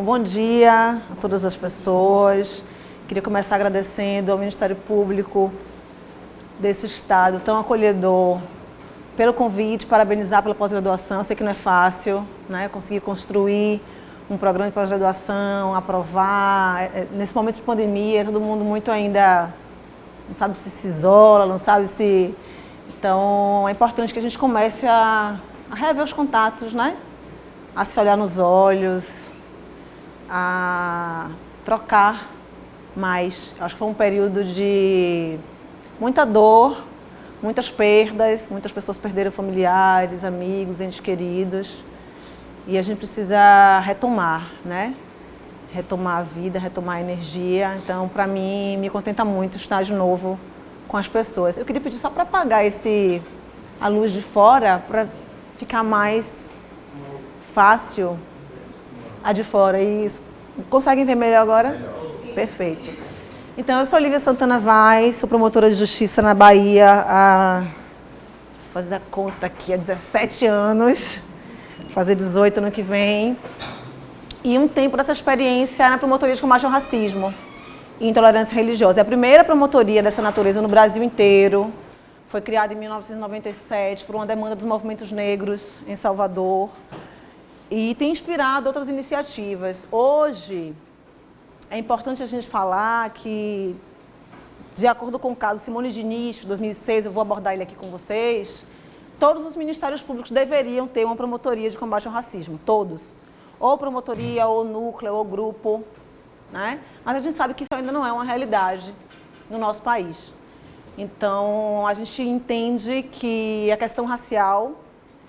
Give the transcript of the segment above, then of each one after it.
Bom dia a todas as pessoas. Queria começar agradecendo ao Ministério Público desse estado tão acolhedor pelo convite, parabenizar pela pós-graduação. Sei que não é fácil, né? Conseguir construir um programa de pós-graduação, aprovar. Nesse momento de pandemia, todo mundo muito ainda não sabe se isola, não sabe se... Então, é importante que a gente comece a rever os contatos, né? A se olhar nos olhos, a trocar mais. Acho que foi um período de muita dor, muitas perdas, muitas pessoas perderam familiares, amigos, entes queridos. E a gente precisa retomar, né? Retomar a vida, retomar a energia. Então, para mim, me contenta muito estar de novo com as pessoas. Eu queria pedir só para apagar a luz de fora, para ficar mais fácil a de fora. Isso. Conseguem ver melhor agora? Perfeito. Então, eu sou Lívia Santana Vaz, sou promotora de justiça na Bahia vou fazer a conta aqui, há 17 anos, vou fazer 18 ano que vem. E um tempo dessa experiência na promotoria de combate ao racismo e intolerância religiosa. É a primeira promotoria dessa natureza no Brasil inteiro. Foi criada em 1997 por uma demanda dos movimentos negros em Salvador e tem inspirado outras iniciativas. Hoje, é importante a gente falar que, de acordo com o caso Simone Diniz, de 2006, eu vou abordar ele aqui com vocês, todos os ministérios públicos deveriam ter uma promotoria de combate ao racismo, todos. Ou promotoria, ou núcleo, ou grupo, né? Mas a gente sabe que isso ainda não é uma realidade no nosso país. Então, a gente entende que a questão racial,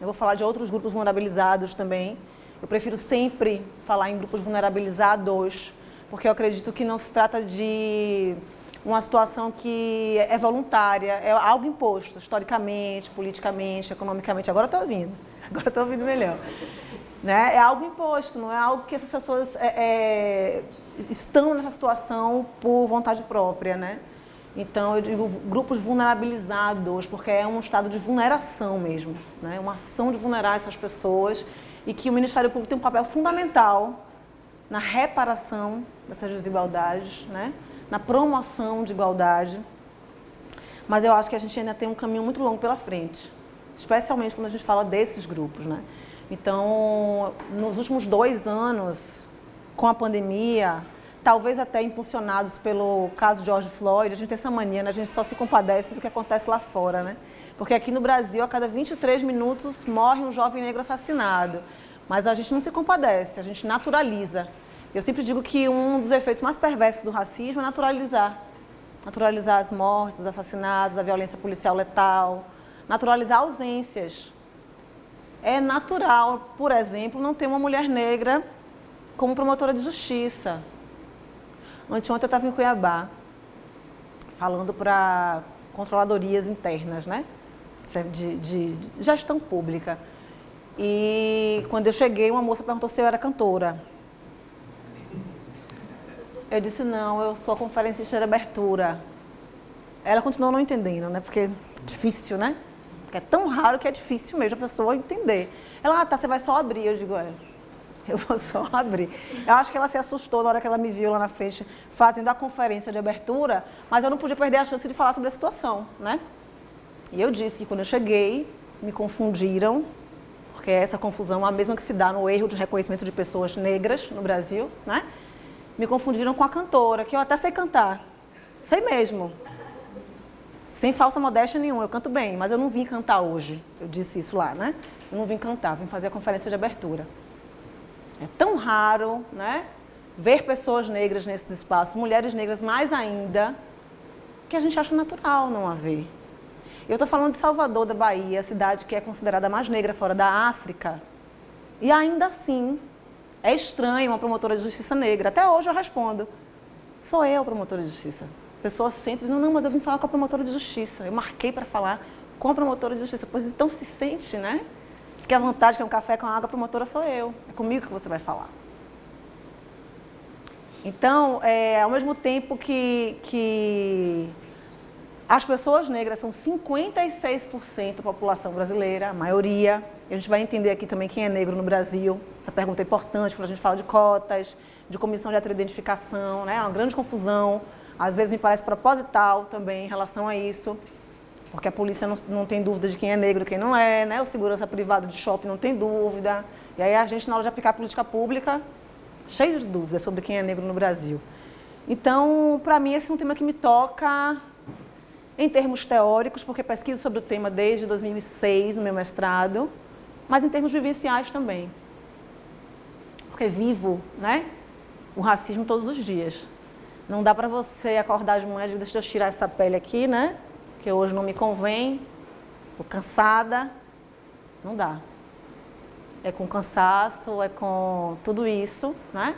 eu vou falar de outros grupos vulnerabilizados também, eu prefiro sempre falar em grupos vulnerabilizados, porque eu acredito que não se trata de uma situação que é voluntária, é algo imposto, historicamente, politicamente, economicamente. Agora eu estou ouvindo melhor. Né? É algo imposto, não é algo que essas pessoas estão nessa situação por vontade própria, né? Então, eu digo grupos vulnerabilizados, porque é um estado de vulneração mesmo, né? Uma ação de vulnerar essas pessoas e que o Ministério Público tem um papel fundamental na reparação dessas desigualdades, né? Na promoção de igualdade. Mas eu acho que a gente ainda tem um caminho muito longo pela frente, especialmente quando a gente fala desses grupos, né? Então, nos últimos 2 anos, com a pandemia, talvez até impulsionados pelo caso George Floyd, a gente tem essa mania, né? A gente só se compadece do que acontece lá fora, né? Porque aqui no Brasil, a cada 23 minutos, morre um jovem negro assassinado. Mas a gente não se compadece, a gente naturaliza. Eu sempre digo que um dos efeitos mais perversos do racismo é naturalizar. Naturalizar as mortes, os assassinatos, a violência policial letal, naturalizar ausências. É natural, por exemplo, não ter uma mulher negra como promotora de justiça. Anteontem eu estava em Cuiabá, falando para controladorias internas, né? De gestão pública. E quando eu cheguei, uma moça perguntou se eu era cantora. Eu disse, não, eu sou a conferencista de abertura. Ela continuou não entendendo, né? Porque é difícil, né? Porque é tão raro que é difícil mesmo a pessoa entender. Ela, tá, você vai só abrir. Eu digo, eu vou só abrir. Eu acho que ela se assustou na hora que ela me viu lá na frente fazendo a conferência de abertura, mas eu não podia perder a chance de falar sobre a situação, né? E eu disse que quando eu cheguei, me confundiram, porque essa confusão é a mesma que se dá no erro de reconhecimento de pessoas negras no Brasil, né? Me confundiram com a cantora, que eu até sei cantar. Sei mesmo. Sem falsa modéstia nenhuma, eu canto bem, mas eu não vim cantar hoje. Eu disse isso lá, né? Eu não vim cantar, vim fazer a conferência de abertura. É tão raro, né? Ver pessoas negras nesses espaços, mulheres negras mais ainda, que a gente acha natural não haver. Eu estou falando de Salvador, da Bahia, a cidade que é considerada a mais negra fora da África. E ainda assim, é estranho uma promotora de justiça negra. Até hoje eu respondo, sou eu a promotora de justiça. Pessoas sentem, não, mas eu vim falar com a promotora de justiça. Eu marquei para falar com a promotora de justiça. Pois então se sente, né? Fique à vontade, que é um café com água, a promotora sou eu. É comigo que você vai falar. Então, ao mesmo tempo que As pessoas negras são 56% da população brasileira, a maioria. A gente vai entender aqui também quem é negro no Brasil. Essa pergunta é importante quando a gente fala de cotas, de comissão de heteroidentificação, né? É uma grande confusão. Às vezes me parece proposital também em relação a isso, porque a polícia não tem dúvida de quem é negro e quem não é, né? O segurança privado de shopping não tem dúvida. E aí a gente, na hora de aplicar política pública, cheio de dúvidas sobre quem é negro no Brasil. Então, para mim, esse é um tema que me toca em termos teóricos, porque pesquiso sobre o tema desde 2006, no meu mestrado, mas em termos vivenciais também. Porque vivo, né, o racismo todos os dias. Não dá para você acordar de manhã e dizer, deixa eu tirar essa pele aqui, né, que hoje não me convém, estou cansada. Não dá. É com cansaço, é com tudo isso, né,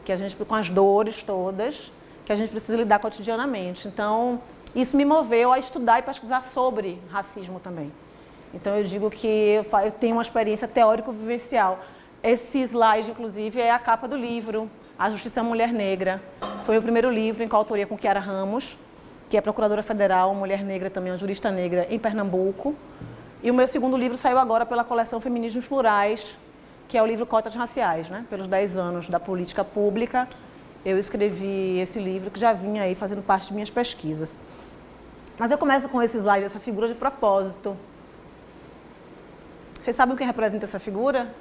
que a gente, com as dores todas, que a gente precisa lidar cotidianamente. Então, isso me moveu a estudar e pesquisar sobre racismo também. Então, eu digo que eu tenho uma experiência teórico-vivencial. Esse slide, inclusive, é a capa do livro, A Justiça à Mulher Negra. Foi o primeiro livro em coautoria com Chiara Ramos, que é procuradora federal, mulher negra também, uma jurista negra em Pernambuco. E o meu segundo livro saiu agora pela coleção Feminismos Plurais, que é o livro Cotas Raciais, né? Pelos 10 anos da política pública, eu escrevi esse livro que já vinha aí fazendo parte de minhas pesquisas. Mas eu começo com esse slide, essa figura de propósito. Vocês sabem o que representa essa figura?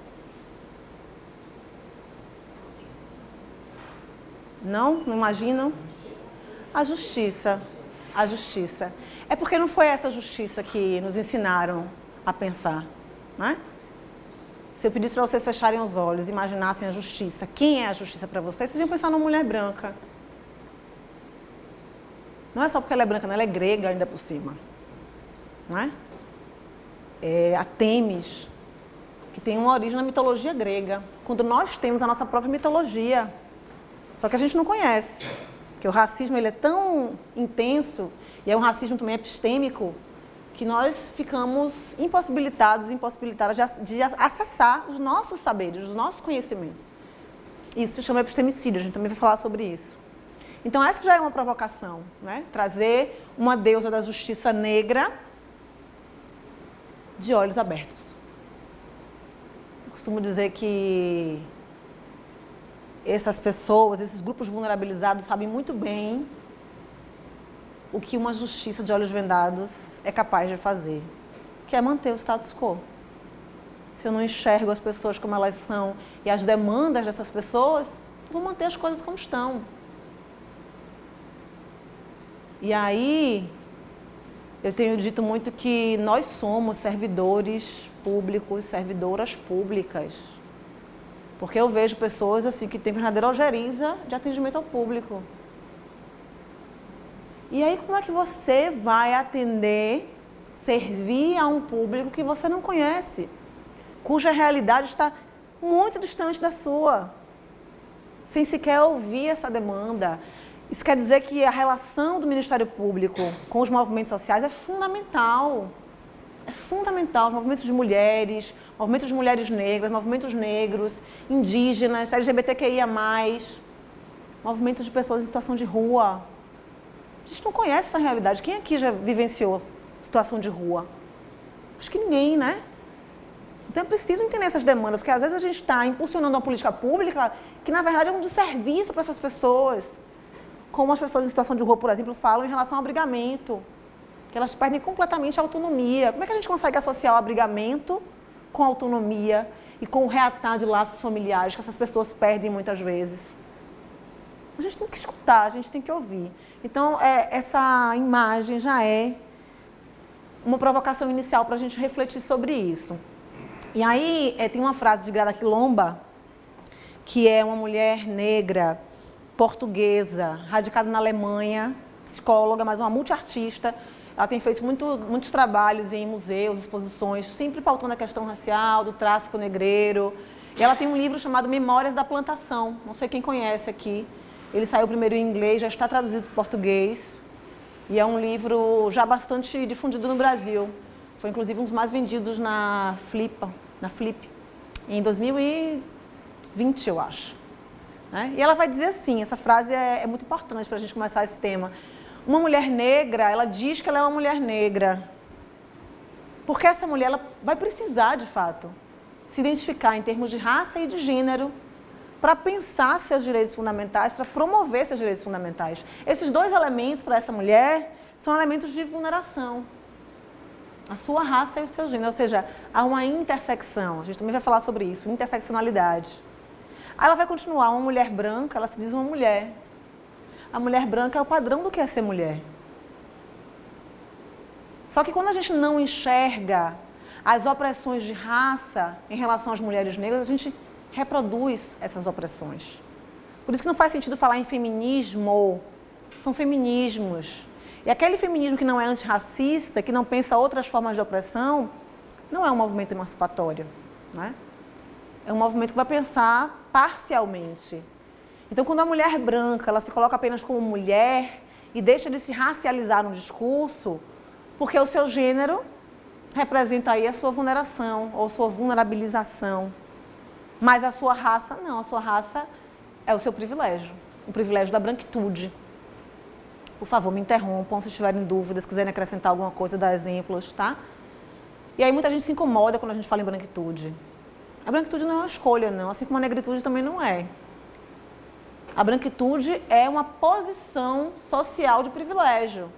Não? Não imaginam? A justiça. A justiça. É porque não foi essa justiça que nos ensinaram a pensar, né? Se eu pedisse para vocês fecharem os olhos e imaginassem a justiça, quem é a justiça para vocês? Vocês iam pensar numa mulher branca. Não é só porque ela é branca, não, ela é grega ainda por cima. Não é? É a Temis, que tem uma origem na mitologia grega, quando nós temos a nossa própria mitologia. Só que a gente não conhece, porque o racismo ele é tão intenso, e é um racismo também epistêmico, que nós ficamos impossibilitadas de acessar os nossos saberes, os nossos conhecimentos. Isso se chama epistemicídio, a gente também vai falar sobre isso. Então essa já é uma provocação, né? Trazer uma deusa da justiça negra de olhos abertos. Eu costumo dizer que essas pessoas, esses grupos vulnerabilizados sabem muito bem o que uma justiça de olhos vendados é capaz de fazer, que é manter o status quo. Se eu não enxergo as pessoas como elas são e as demandas dessas pessoas, vou manter as coisas como estão. E aí, eu tenho dito muito que nós somos servidores públicos, servidoras públicas. Porque eu vejo pessoas assim que têm verdadeira ojeriza de atendimento ao público. E aí, como é que você vai atender, servir a um público que você não conhece, cuja realidade está muito distante da sua, sem sequer ouvir essa demanda? Isso quer dizer que a relação do Ministério Público com os movimentos sociais é fundamental. É fundamental. Os movimentos de mulheres negras, movimentos negros, indígenas, LGBTQIA+, movimentos de pessoas em situação de rua. A gente não conhece essa realidade. Quem aqui já vivenciou situação de rua? Acho que ninguém, né? Então é preciso entender essas demandas, porque às vezes a gente está impulsionando uma política pública que, na verdade, é um desserviço para essas pessoas. Como as pessoas em situação de rua, por exemplo, falam em relação ao abrigamento, que elas perdem completamente a autonomia. Como é que a gente consegue associar o abrigamento com a autonomia e com o reatar de laços familiares que essas pessoas perdem muitas vezes? A gente tem que escutar, a gente tem que ouvir. Então, essa imagem já é uma provocação inicial para a gente refletir sobre isso. E aí, tem uma frase de Grada Quilomba, que é uma mulher negra, portuguesa, radicada na Alemanha, psicóloga, mas uma multiartista. Ela tem feito muitos trabalhos em museus, exposições, sempre pautando a questão racial, do tráfico negreiro. E ela tem um livro chamado Memórias da Plantação, não sei quem conhece aqui. Ele saiu primeiro em inglês, já está traduzido para português. E é um livro já bastante difundido no Brasil. Foi inclusive um dos mais vendidos na Flip, em 2020, eu acho. E ela vai dizer assim, essa frase é muito importante para a gente começar esse tema. Uma mulher negra, ela diz que ela é uma mulher negra. Porque essa mulher ela vai precisar, de fato, se identificar em termos de raça e de gênero para pensar seus direitos fundamentais, para promover seus direitos fundamentais. Esses dois elementos para essa mulher são elementos de vulneração. A sua raça e o seu gênero, ou seja, há uma intersecção. A gente também vai falar sobre isso, interseccionalidade. Aí ela vai continuar, uma mulher branca, ela se diz uma mulher. A mulher branca é o padrão do que é ser mulher. Só que quando a gente não enxerga as opressões de raça em relação às mulheres negras, a gente reproduz essas opressões. Por isso que não faz sentido falar em feminismo, são feminismos. E aquele feminismo que não é antirracista, que não pensa outras formas de opressão, não é um movimento emancipatório, né? É um movimento que vai pensar parcialmente. Então, quando a mulher branca ela se coloca apenas como mulher e deixa de se racializar no discurso, porque o seu gênero representa aí a sua vulneração ou sua vulnerabilização. Mas a sua raça, não. A sua raça é o seu privilégio. O privilégio da branquitude. Por favor, me interrompam se estiverem dúvidas, quiserem acrescentar alguma coisa, dar exemplos, tá? E aí muita gente se incomoda quando a gente fala em branquitude. A branquitude não é uma escolha, não. Assim como a negritude também não é. A branquitude é uma posição social de privilégio.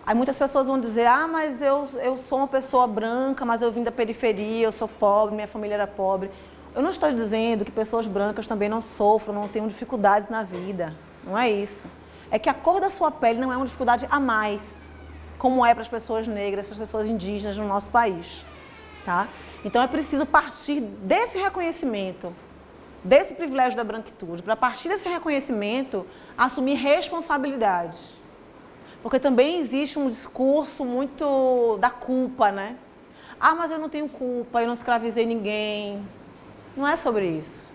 Aí muitas pessoas vão dizer, mas eu sou uma pessoa branca, mas eu vim da periferia, eu sou pobre, minha família era pobre. Eu não estou dizendo que pessoas brancas também não sofram, não tenham dificuldades na vida. Não é isso. É que a cor da sua pele não é uma dificuldade a mais, como é para as pessoas negras, para as pessoas indígenas no nosso país. Tá? Então é preciso partir desse reconhecimento, desse privilégio da branquitude, para partir desse reconhecimento, assumir responsabilidade. Porque também existe um discurso muito da culpa, né? Mas eu não tenho culpa, eu não escravizei ninguém. Não é sobre isso.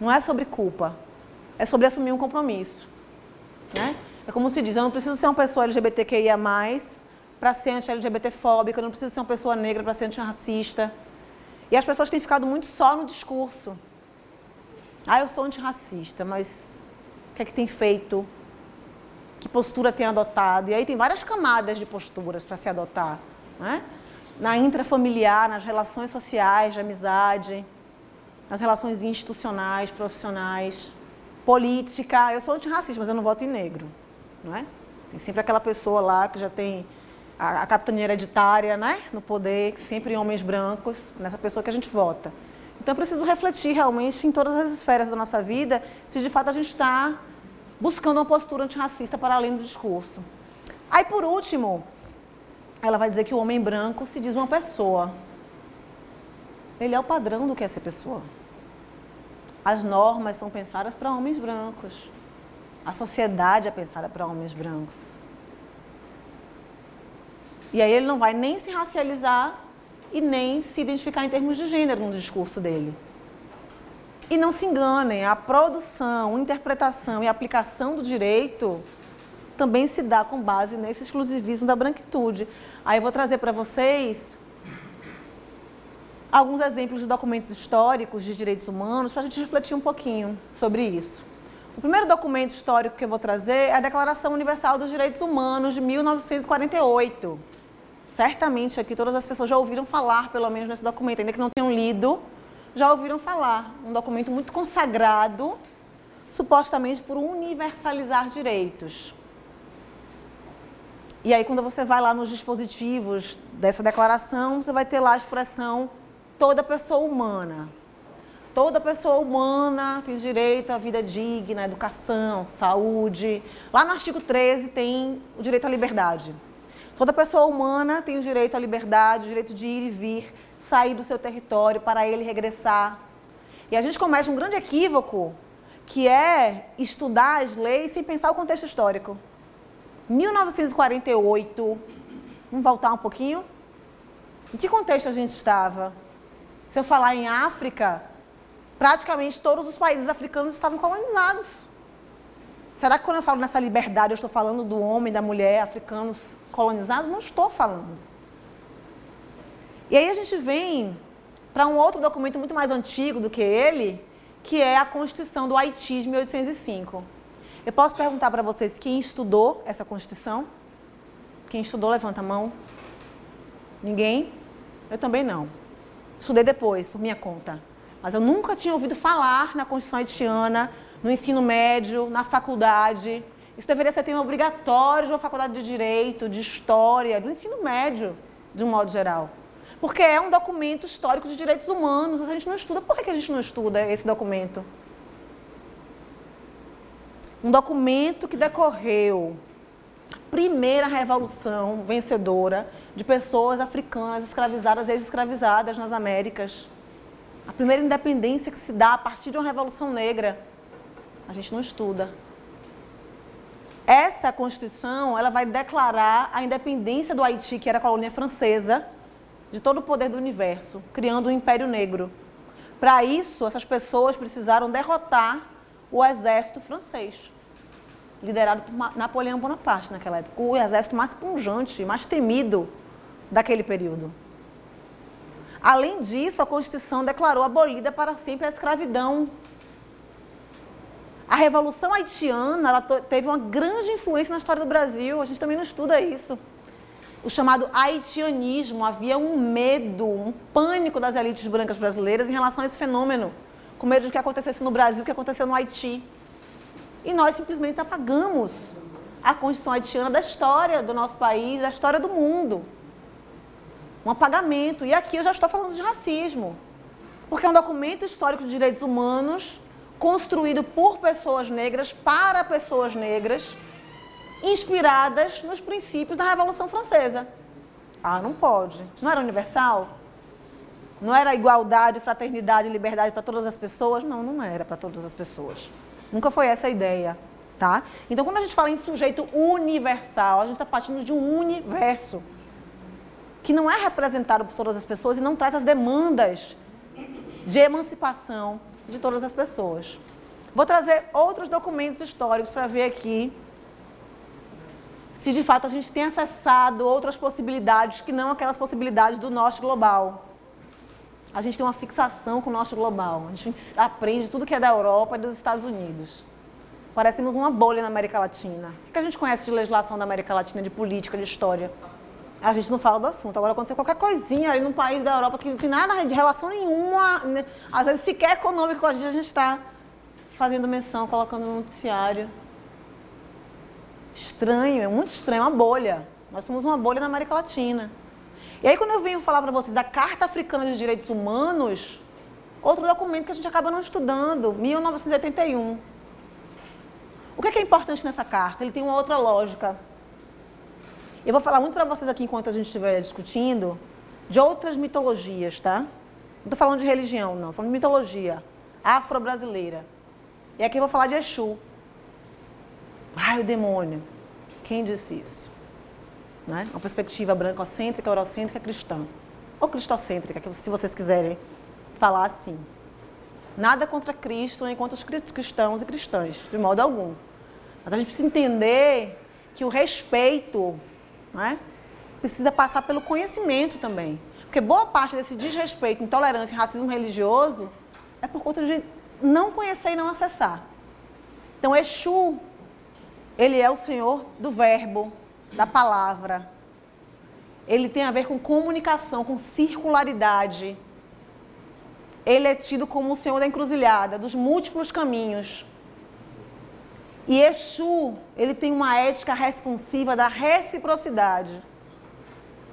Não é sobre culpa. É sobre assumir um compromisso. Né? É como se diz, eu não preciso ser uma pessoa LGBTQIA+, para ser anti-LGBT-fóbica, eu não preciso ser uma pessoa negra para ser antirracista. E as pessoas têm ficado muito só no discurso. Eu sou antirracista, mas o que é que tem feito? Que postura tem adotado? E aí tem várias camadas de posturas para se adotar. Né? Na intrafamiliar, nas relações sociais, de amizade, nas relações institucionais, profissionais, política. Eu sou antirracista, mas eu não voto em negro. Não é? Tem sempre aquela pessoa lá que já tem a capitania hereditária, né, no poder, sempre em homens brancos, nessa pessoa que a gente vota. Então, eu preciso refletir realmente em todas as esferas da nossa vida, se de fato a gente está buscando uma postura antirracista para além do discurso. Aí, por último, ela vai dizer que o homem branco se diz uma pessoa. Ele é o padrão do que é ser pessoa. As normas são pensadas para homens brancos. A sociedade é pensada para homens brancos. E aí ele não vai nem se racializar e nem se identificar em termos de gênero no discurso dele. E não se enganem, a produção, interpretação e aplicação do direito também se dá com base nesse exclusivismo da branquitude. Aí eu vou trazer para vocês alguns exemplos de documentos históricos de direitos humanos para a gente refletir um pouquinho sobre isso. O primeiro documento histórico que eu vou trazer é a Declaração Universal dos Direitos Humanos de 1948. Certamente aqui todas as pessoas já ouviram falar, pelo menos nesse documento, ainda que não tenham lido, já ouviram falar. Um documento muito consagrado, supostamente por universalizar direitos. E aí quando você vai lá nos dispositivos dessa declaração, você vai ter lá a expressão toda pessoa humana. Toda pessoa humana tem direito à vida digna, à educação, saúde. Lá no artigo 13 tem o direito à liberdade. Toda pessoa humana tem o direito à liberdade, o direito de ir e vir, sair do seu território para ele regressar. E a gente comete um grande equívoco, que é estudar as leis sem pensar o contexto histórico. 1948, vamos voltar um pouquinho? Em que contexto a gente estava? Se eu falar em África, praticamente todos os países africanos estavam colonizados. Será que quando eu falo nessa liberdade, eu estou falando do homem, da mulher, africanos colonizados? Não estou falando. E aí a gente vem para um outro documento muito mais antigo do que ele, que é a Constituição do Haiti de 1805. Eu posso perguntar para vocês quem estudou essa Constituição? Quem estudou, levanta a mão. Ninguém? Eu também não. Estudei depois, por minha conta. Mas eu nunca tinha ouvido falar na Constituição haitiana, no ensino médio, na faculdade. Isso deveria ser tema obrigatório de uma faculdade de Direito, de História, do ensino médio, de um modo geral. Porque é um documento histórico de direitos humanos. A gente não estuda. Por que a gente não estuda esse documento? Um documento que decorreu a primeira revolução vencedora de pessoas africanas escravizadas e ex-escravizadas nas Américas. A primeira independência que se dá a partir de uma revolução negra. A gente não estuda. Essa Constituição, ela vai declarar a independência do Haiti, que era a colônia francesa, de todo o poder do universo, criando um Império Negro. Para isso, essas pessoas precisaram derrotar o exército francês, liderado por Napoleão Bonaparte naquela época, o exército mais pujante, mais temido daquele período. Além disso, a Constituição declarou abolida para sempre a escravidão. A Revolução Haitiana ela teve uma grande influência na história do Brasil, a gente também não estuda isso. O chamado haitianismo, havia um medo, um pânico das elites brancas brasileiras em relação a esse fenômeno, com medo de que acontecesse no Brasil, o que aconteceu no Haiti. E nós simplesmente apagamos a Constituição haitiana da história do nosso país, da história do mundo. Um apagamento. E aqui eu já estou falando de racismo, porque é um documento histórico de direitos humanos construído por pessoas negras, para pessoas negras, inspiradas nos princípios da Revolução Francesa. Ah, não pode. Não era universal? Não era igualdade, fraternidade e liberdade para todas as pessoas? Não, não era para todas as pessoas. Nunca foi essa a ideia, tá? Então, quando a gente fala em sujeito universal, a gente está partindo de um universo que não é representado por todas as pessoas e não traz as demandas de emancipação de todas as pessoas. Vou trazer outros documentos históricos para ver aqui se de fato a gente tem acessado outras possibilidades que não aquelas possibilidades do norte global. A gente tem uma fixação com o norte global. A gente aprende tudo que é da Europa e dos Estados Unidos. Parecemos uma bolha na América Latina. O que a gente conhece de legislação da América Latina, de política, de história? A gente não fala do assunto. Agora, acontecer qualquer coisinha ali num país da Europa que não tem nada de relação nenhuma, às vezes sequer econômica com a gente está fazendo menção, colocando no noticiário. Estranho, é muito estranho, uma bolha. Nós somos uma bolha na América Latina. E aí, quando eu venho falar para vocês da Carta Africana de Direitos Humanos, outro documento que a gente acaba não estudando, 1981. O que é importante nessa carta? Ele tem uma outra lógica. Eu vou falar muito para vocês aqui, enquanto a gente estiver discutindo, de outras mitologias, tá? Não estou falando de religião, não. Estou falando de mitologia afro-brasileira. E aqui eu vou falar de Exu. Ai, o demônio. Quem disse isso? Né? Uma perspectiva brancocêntrica, eurocêntrica, cristã. Ou cristocêntrica, se vocês quiserem falar assim. Nada contra Cristo, nem contra os cristãos e cristãs, de modo algum. Mas a gente precisa entender que o respeito, né, precisa passar pelo conhecimento também. Porque boa parte desse desrespeito, intolerância e racismo religioso é por conta de não conhecer e não acessar. Então, Exu, ele é o senhor do verbo, da palavra. Ele tem a ver com comunicação, com circularidade. Ele é tido como o senhor da encruzilhada, dos múltiplos caminhos. E Exu, ele tem uma ética responsiva da reciprocidade.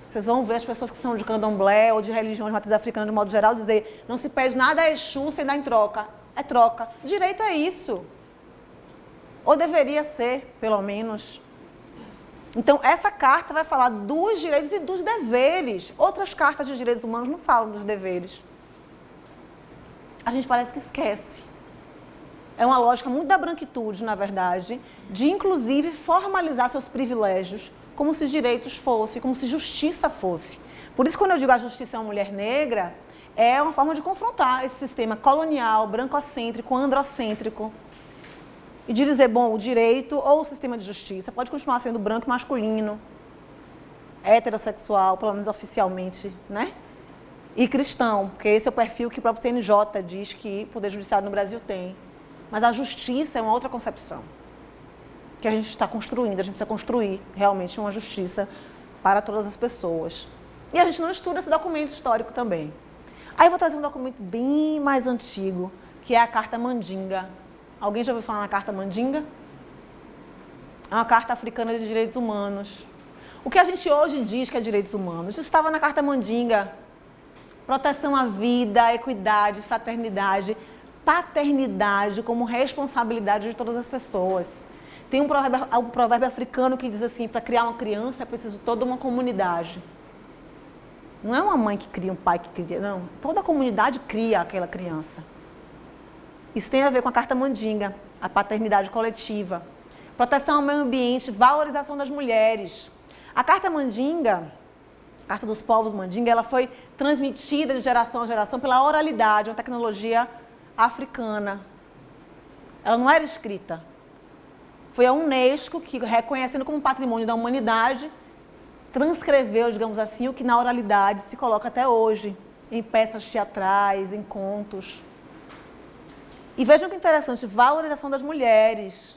Vocês vão ver as pessoas que são de candomblé ou de religiões de matriz africana de modo geral dizer: não se pede nada a Exu sem dar em troca. É troca. Direito é isso. Ou deveria ser, pelo menos. Então, essa carta vai falar dos direitos e dos deveres. Outras cartas de direitos humanos não falam dos deveres. A gente parece que esquece. É uma lógica muito da branquitude, na verdade, de inclusive formalizar seus privilégios como se direitos fossem, como se justiça fosse. Por isso, quando eu digo a justiça é uma mulher negra, é uma forma de confrontar esse sistema colonial, brancocêntrico, androcêntrico. E de dizer, bom, o direito ou o sistema de justiça pode continuar sendo branco e masculino, heterossexual, pelo menos oficialmente, né? E cristão, porque esse é o perfil que o próprio CNJ diz que o Poder Judiciário no Brasil tem. Mas a justiça é uma outra concepção. que a gente está construindo. A gente precisa construir realmente uma justiça para todas as pessoas. E a gente não estuda esse documento histórico também. Aí eu vou trazer um documento bem mais antigo, que é a Carta Mandinga. Alguém já ouviu falar na Carta Mandinga? É uma carta africana de direitos humanos. O que a gente hoje diz que é direitos humanos, isso estava na Carta Mandinga. Proteção à vida, equidade, fraternidade, paternidade como responsabilidade de todas as pessoas. Tem um provérbio africano que diz assim, para criar uma criança é preciso toda uma comunidade. Não é uma mãe que cria, um pai que cria, não. Toda a comunidade cria aquela criança. Isso tem a ver com a Carta Mandinga, a paternidade coletiva. Proteção ao meio ambiente, valorização das mulheres. A Carta Mandinga, Carta dos Povos Mandinga, ela foi transmitida de geração a geração pela oralidade, uma tecnologia africana. Ela não era escrita. Foi a Unesco que, reconhecendo como patrimônio da humanidade, transcreveu, digamos assim, o que na oralidade se coloca até hoje, em peças teatrais, em contos. E vejam que interessante, valorização das mulheres.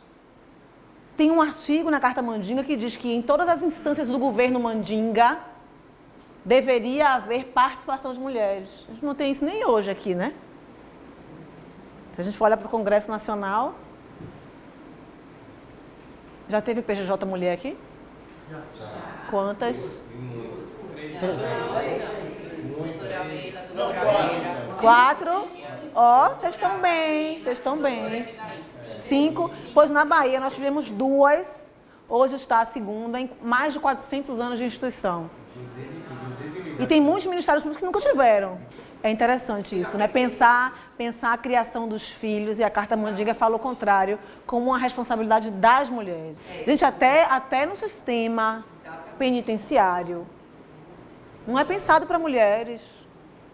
Tem um artigo na Carta Mandinga que diz que em todas as instâncias do governo Mandinga deveria haver participação de mulheres. A gente não tem isso nem hoje aqui, né? Se a gente for olhar para o Congresso Nacional, já teve PGJ mulher aqui? Já. Quantas? Quatro? Ó, vocês estão bem, vocês estão bem. 5, pois na Bahia nós tivemos 2, hoje está a segunda, em mais de 400 anos de instituição. E tem muitos ministérios públicos que nunca tiveram. É interessante isso, né? Pensar a criação dos filhos, e a Carta Mandinga fala o contrário, como uma responsabilidade das mulheres. Gente, até no sistema penitenciário, não é pensado para mulheres.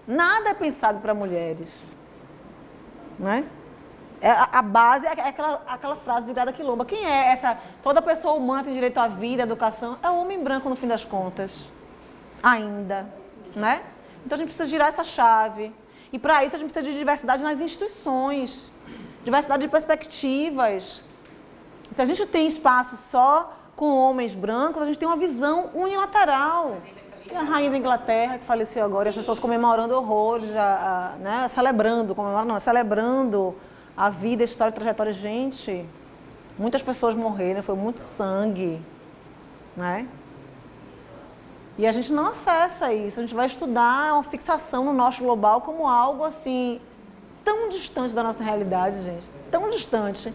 Nada é pensado para mulheres. Não é? A base é aquela frase de Grada Quilomba. Quem é essa? Toda pessoa humana tem direito à vida, à educação. É o homem branco, no fim das contas. Ainda. Né? Então a gente precisa girar essa chave. E para isso a gente precisa de diversidade nas instituições. Diversidade de perspectivas. Se a gente tem espaço só com homens brancos, a gente tem uma visão unilateral. Tem a rainha da Inglaterra, que faleceu agora, e as pessoas comemorando horrores, né? Celebrando a vida, a história, a trajetória. Gente, muitas pessoas morreram, foi muito sangue, né? E a gente não acessa isso, a gente vai estudar uma fixação no norte global como algo assim, tão distante da nossa realidade, gente, tão distante.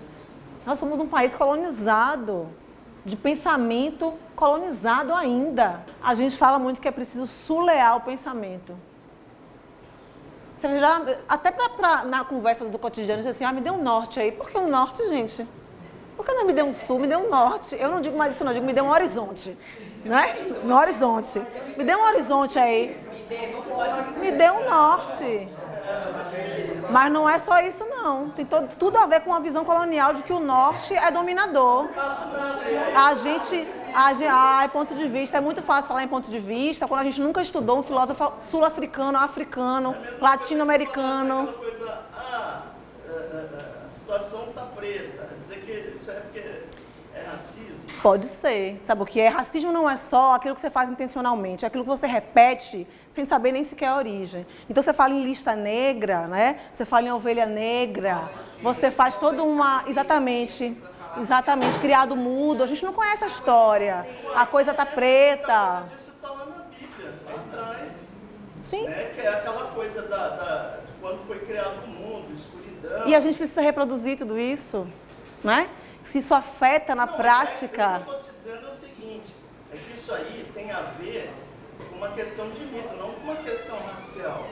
Nós somos um país colonizado, de pensamento colonizado ainda. A gente fala muito que é preciso sulear o pensamento. Você já, até na conversa do cotidiano, diz assim, me dê um norte aí. Por que um norte, gente? Por que não me dê um sul, me dê um norte? Eu não digo mais isso, não, eu digo me dê um horizonte. Né? No horizonte. Me dê um horizonte aí. Me dê um norte. Mas não é só isso, não. Tem tudo a ver com a visão colonial de que o norte é dominador. Ponto de vista. É muito fácil falar em ponto de vista quando a gente nunca estudou um filósofo sul-africano, africano, latino-americano. Aquela coisa, a situação está preta. Dizer que isso é porque é racismo. Pode ser. Sabe o que é? Racismo não é só aquilo que você faz intencionalmente, é aquilo que você repete sem saber nem sequer a origem. Então você fala em lista negra, né? Você fala em ovelha negra, você faz toda uma... Exatamente, criado mudo. A gente não conhece a história. A coisa tá preta. Isso está lá na Bíblia, lá atrás. Sim. Né? Que é aquela coisa de quando foi criado o mundo, escuridão. E a gente precisa reproduzir tudo isso, né? Se isso afeta na prática... O que eu estou dizendo é o seguinte, é que isso aí tem a ver com uma questão de mito, não com uma questão racial.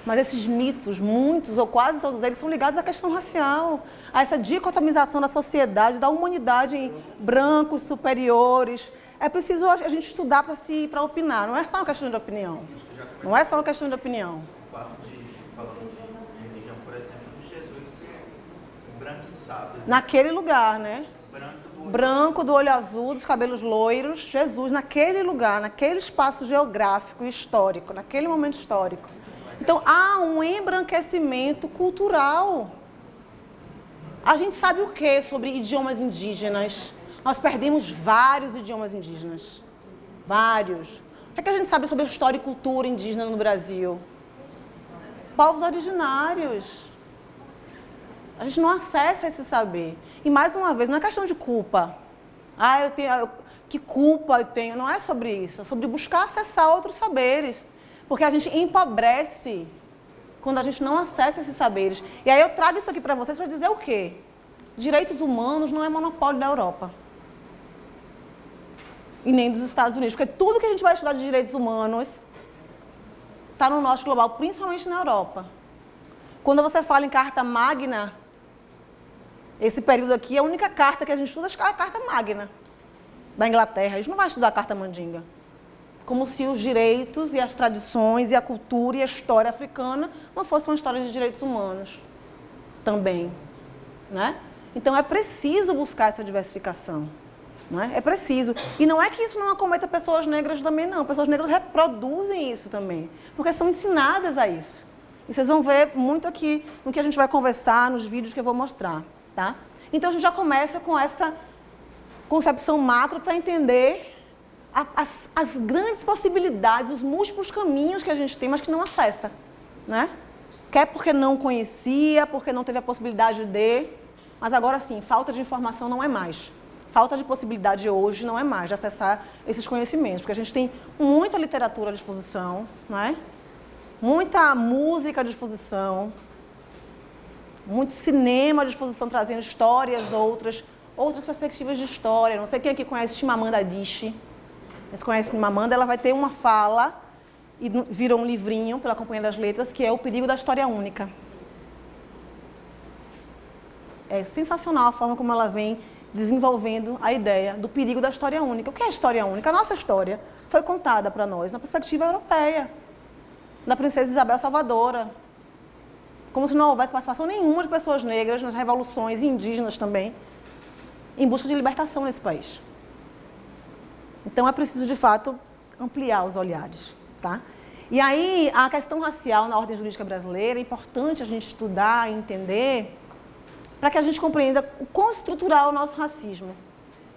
Mas esses mitos, muitos ou quase todos eles, são ligados à questão racial, a essa dicotomização da sociedade, da humanidade em brancos, superiores. É preciso a gente estudar para opinar, não é só uma questão de opinião. Não é só uma questão de opinião. O fato de, falando de religião, por exemplo, de Jesus ser branquiçado. Naquele lugar, né? Branco, do olho azul, dos cabelos loiros, Jesus naquele lugar, naquele espaço geográfico e histórico, naquele momento histórico. Então, há um embranquecimento cultural. A gente sabe o que sobre idiomas indígenas? Nós perdemos vários idiomas indígenas. Vários. O que a gente sabe sobre a história e cultura indígena no Brasil? Povos originários. A gente não acessa esse saber. E, mais uma vez, não é questão de culpa. Que culpa eu tenho? Não é sobre isso. É sobre buscar acessar outros saberes. Porque a gente empobrece quando a gente não acessa esses saberes. E aí eu trago isso aqui para vocês para dizer o quê? Direitos humanos não é monopólio da Europa. E nem dos Estados Unidos. Porque tudo que a gente vai estudar de direitos humanos está no norte global, principalmente na Europa. Quando você fala em Carta Magna, esse período aqui, a única carta que a gente estuda é a Carta Magna da Inglaterra. A gente não vai estudar a Carta Mandinga. Como se os direitos e as tradições e a cultura e a história africana não fossem uma história de direitos humanos também, né? Então, é preciso buscar essa diversificação, né? É preciso. E não é que isso não acometa pessoas negras também, não. Pessoas negras reproduzem isso também, porque são ensinadas a isso. E vocês vão ver muito aqui no que a gente vai conversar, nos vídeos que eu vou mostrar, tá? Então, a gente já começa com essa concepção macro para entender as grandes possibilidades, os múltiplos caminhos que a gente tem, mas que não acessa, né? Quer porque não conhecia, porque não teve a possibilidade de... Mas agora sim, falta de informação não é mais. Falta de possibilidade hoje não é mais de acessar esses conhecimentos, porque a gente tem muita literatura à disposição, né? Muita música à disposição, muito cinema à disposição, trazendo histórias, outras perspectivas de história. Não sei quem aqui conhece Chimamanda Adichie. Vocês conhecem Chimamanda, ela vai ter uma fala, e virou um livrinho pela Companhia das Letras, que é O Perigo da História Única. É sensacional a forma como ela vem desenvolvendo a ideia do perigo da história única. O que é a história única? A nossa história foi contada para nós na perspectiva europeia, da princesa Isabel Salvadora. Como se não houvesse participação nenhuma de pessoas negras nas revoluções indígenas também, em busca de libertação nesse país. Então, é preciso, de fato, ampliar os olhares, tá? E aí, a questão racial na ordem jurídica brasileira é importante a gente estudar e entender para que a gente compreenda o quão estrutural é o nosso racismo.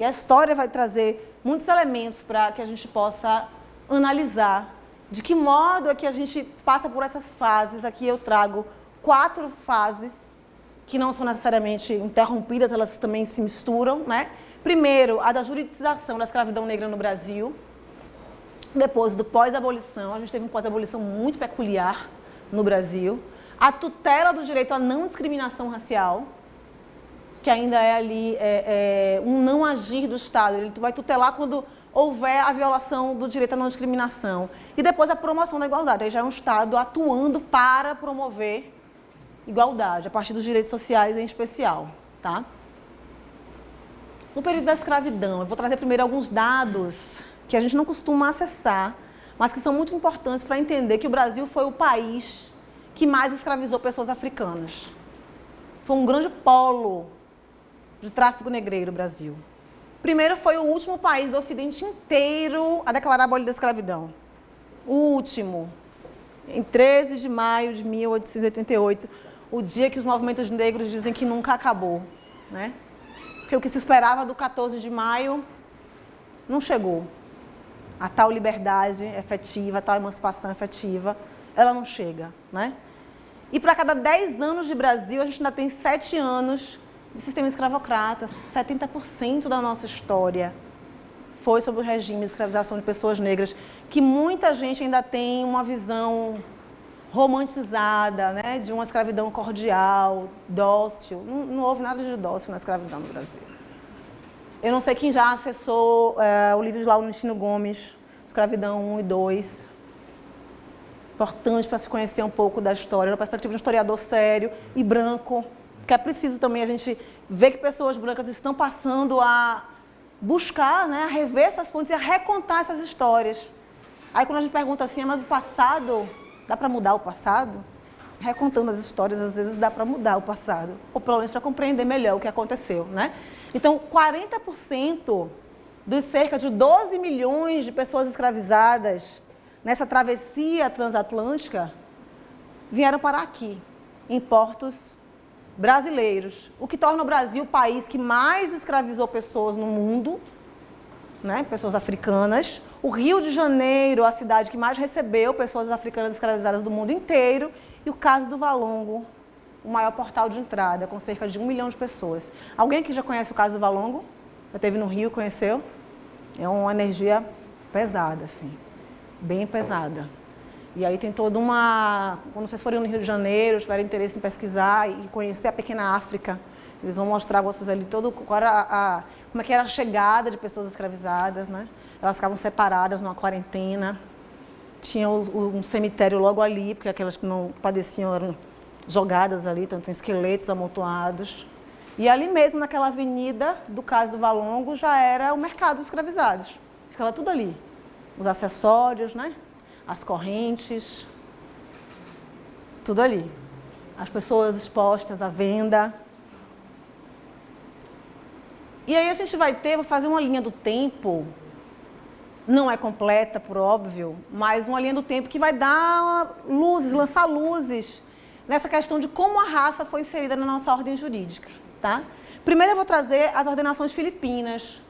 E a história vai trazer muitos elementos para que a gente possa analisar de que modo é que a gente passa por essas fases. Aqui eu trago 4 fases que não são necessariamente interrompidas, elas também se misturam, né? Primeiro, a da juridização da escravidão negra no Brasil. Depois, do pós-abolição. A gente teve um pós-abolição muito peculiar no Brasil. A tutela do direito à não discriminação racial, que ainda é ali um não agir do Estado. Ele vai tutelar quando houver a violação do direito à não discriminação. E depois a promoção da igualdade. Aí já é um Estado atuando para promover igualdade, a partir dos direitos sociais em especial, tá? No período da escravidão, eu vou trazer primeiro alguns dados que a gente não costuma acessar, mas que são muito importantes para entender que o Brasil foi o país que mais escravizou pessoas africanas. Foi um grande polo de tráfico negreiro, o Brasil. Primeiro, foi o último país do Ocidente inteiro a declarar a abolida a escravidão. O último. Em 13 de maio de 1888, o dia que os movimentos negros dizem que nunca acabou, né? Porque o que se esperava do 14 de maio não chegou. A tal liberdade efetiva, a tal emancipação efetiva, ela não chega, né? E para cada 10 anos de Brasil, a gente ainda tem 7 anos de sistema escravocrata. 70% da nossa história foi sobre o regime de escravização de pessoas negras, que muita gente ainda tem uma visão romantizada, né, de uma escravidão cordial, dócil. Não houve nada de dócil na escravidão no Brasil. Eu não sei quem já acessou o livro de Laurentino Gomes, Escravidão 1 e 2. Importante para se conhecer um pouco da história, da perspectiva de um historiador sério e branco, porque é preciso também a gente ver que pessoas brancas estão passando a buscar, né, a rever essas fontes e a recontar essas histórias. Aí quando a gente pergunta assim, mas o passado, dá para mudar o passado? Recontando as histórias, às vezes dá para mudar o passado, ou pelo menos para compreender melhor o que aconteceu, né? Então, 40% dos cerca de 12 milhões de pessoas escravizadas nessa travessia transatlântica vieram parar aqui, em portos brasileiros, o que torna o Brasil o país que mais escravizou pessoas no mundo, né? Pessoas africanas. O Rio de Janeiro, a cidade que mais recebeu pessoas africanas escravizadas do mundo inteiro. E o caso do Valongo, o maior portal de entrada, com cerca de 1 milhão de pessoas. Alguém aqui já conhece o caso do Valongo? Já esteve no Rio, conheceu? É uma energia pesada, assim, bem pesada. E aí tem toda uma... Quando vocês forem no Rio de Janeiro, tiverem interesse em pesquisar e conhecer a pequena África, eles vão mostrar a vocês ali todo, como é que era a chegada de pessoas escravizadas, né? Elas ficavam separadas numa quarentena. Tinha um cemitério logo ali, porque aquelas que não padeciam eram jogadas ali, então tem esqueletos amontoados. E ali mesmo, naquela avenida do Cais do Valongo, já era o mercado dos escravizados. Ficava tudo ali. Os acessórios, né? As correntes, tudo ali. As pessoas expostas à venda. E aí a gente vou fazer uma linha do tempo, não é completa, por óbvio, mas uma linha do tempo que vai dar luzes, lançar luzes nessa questão de como a raça foi inserida na nossa ordem jurídica. Tá? Primeiro eu vou trazer as ordenações filipinas.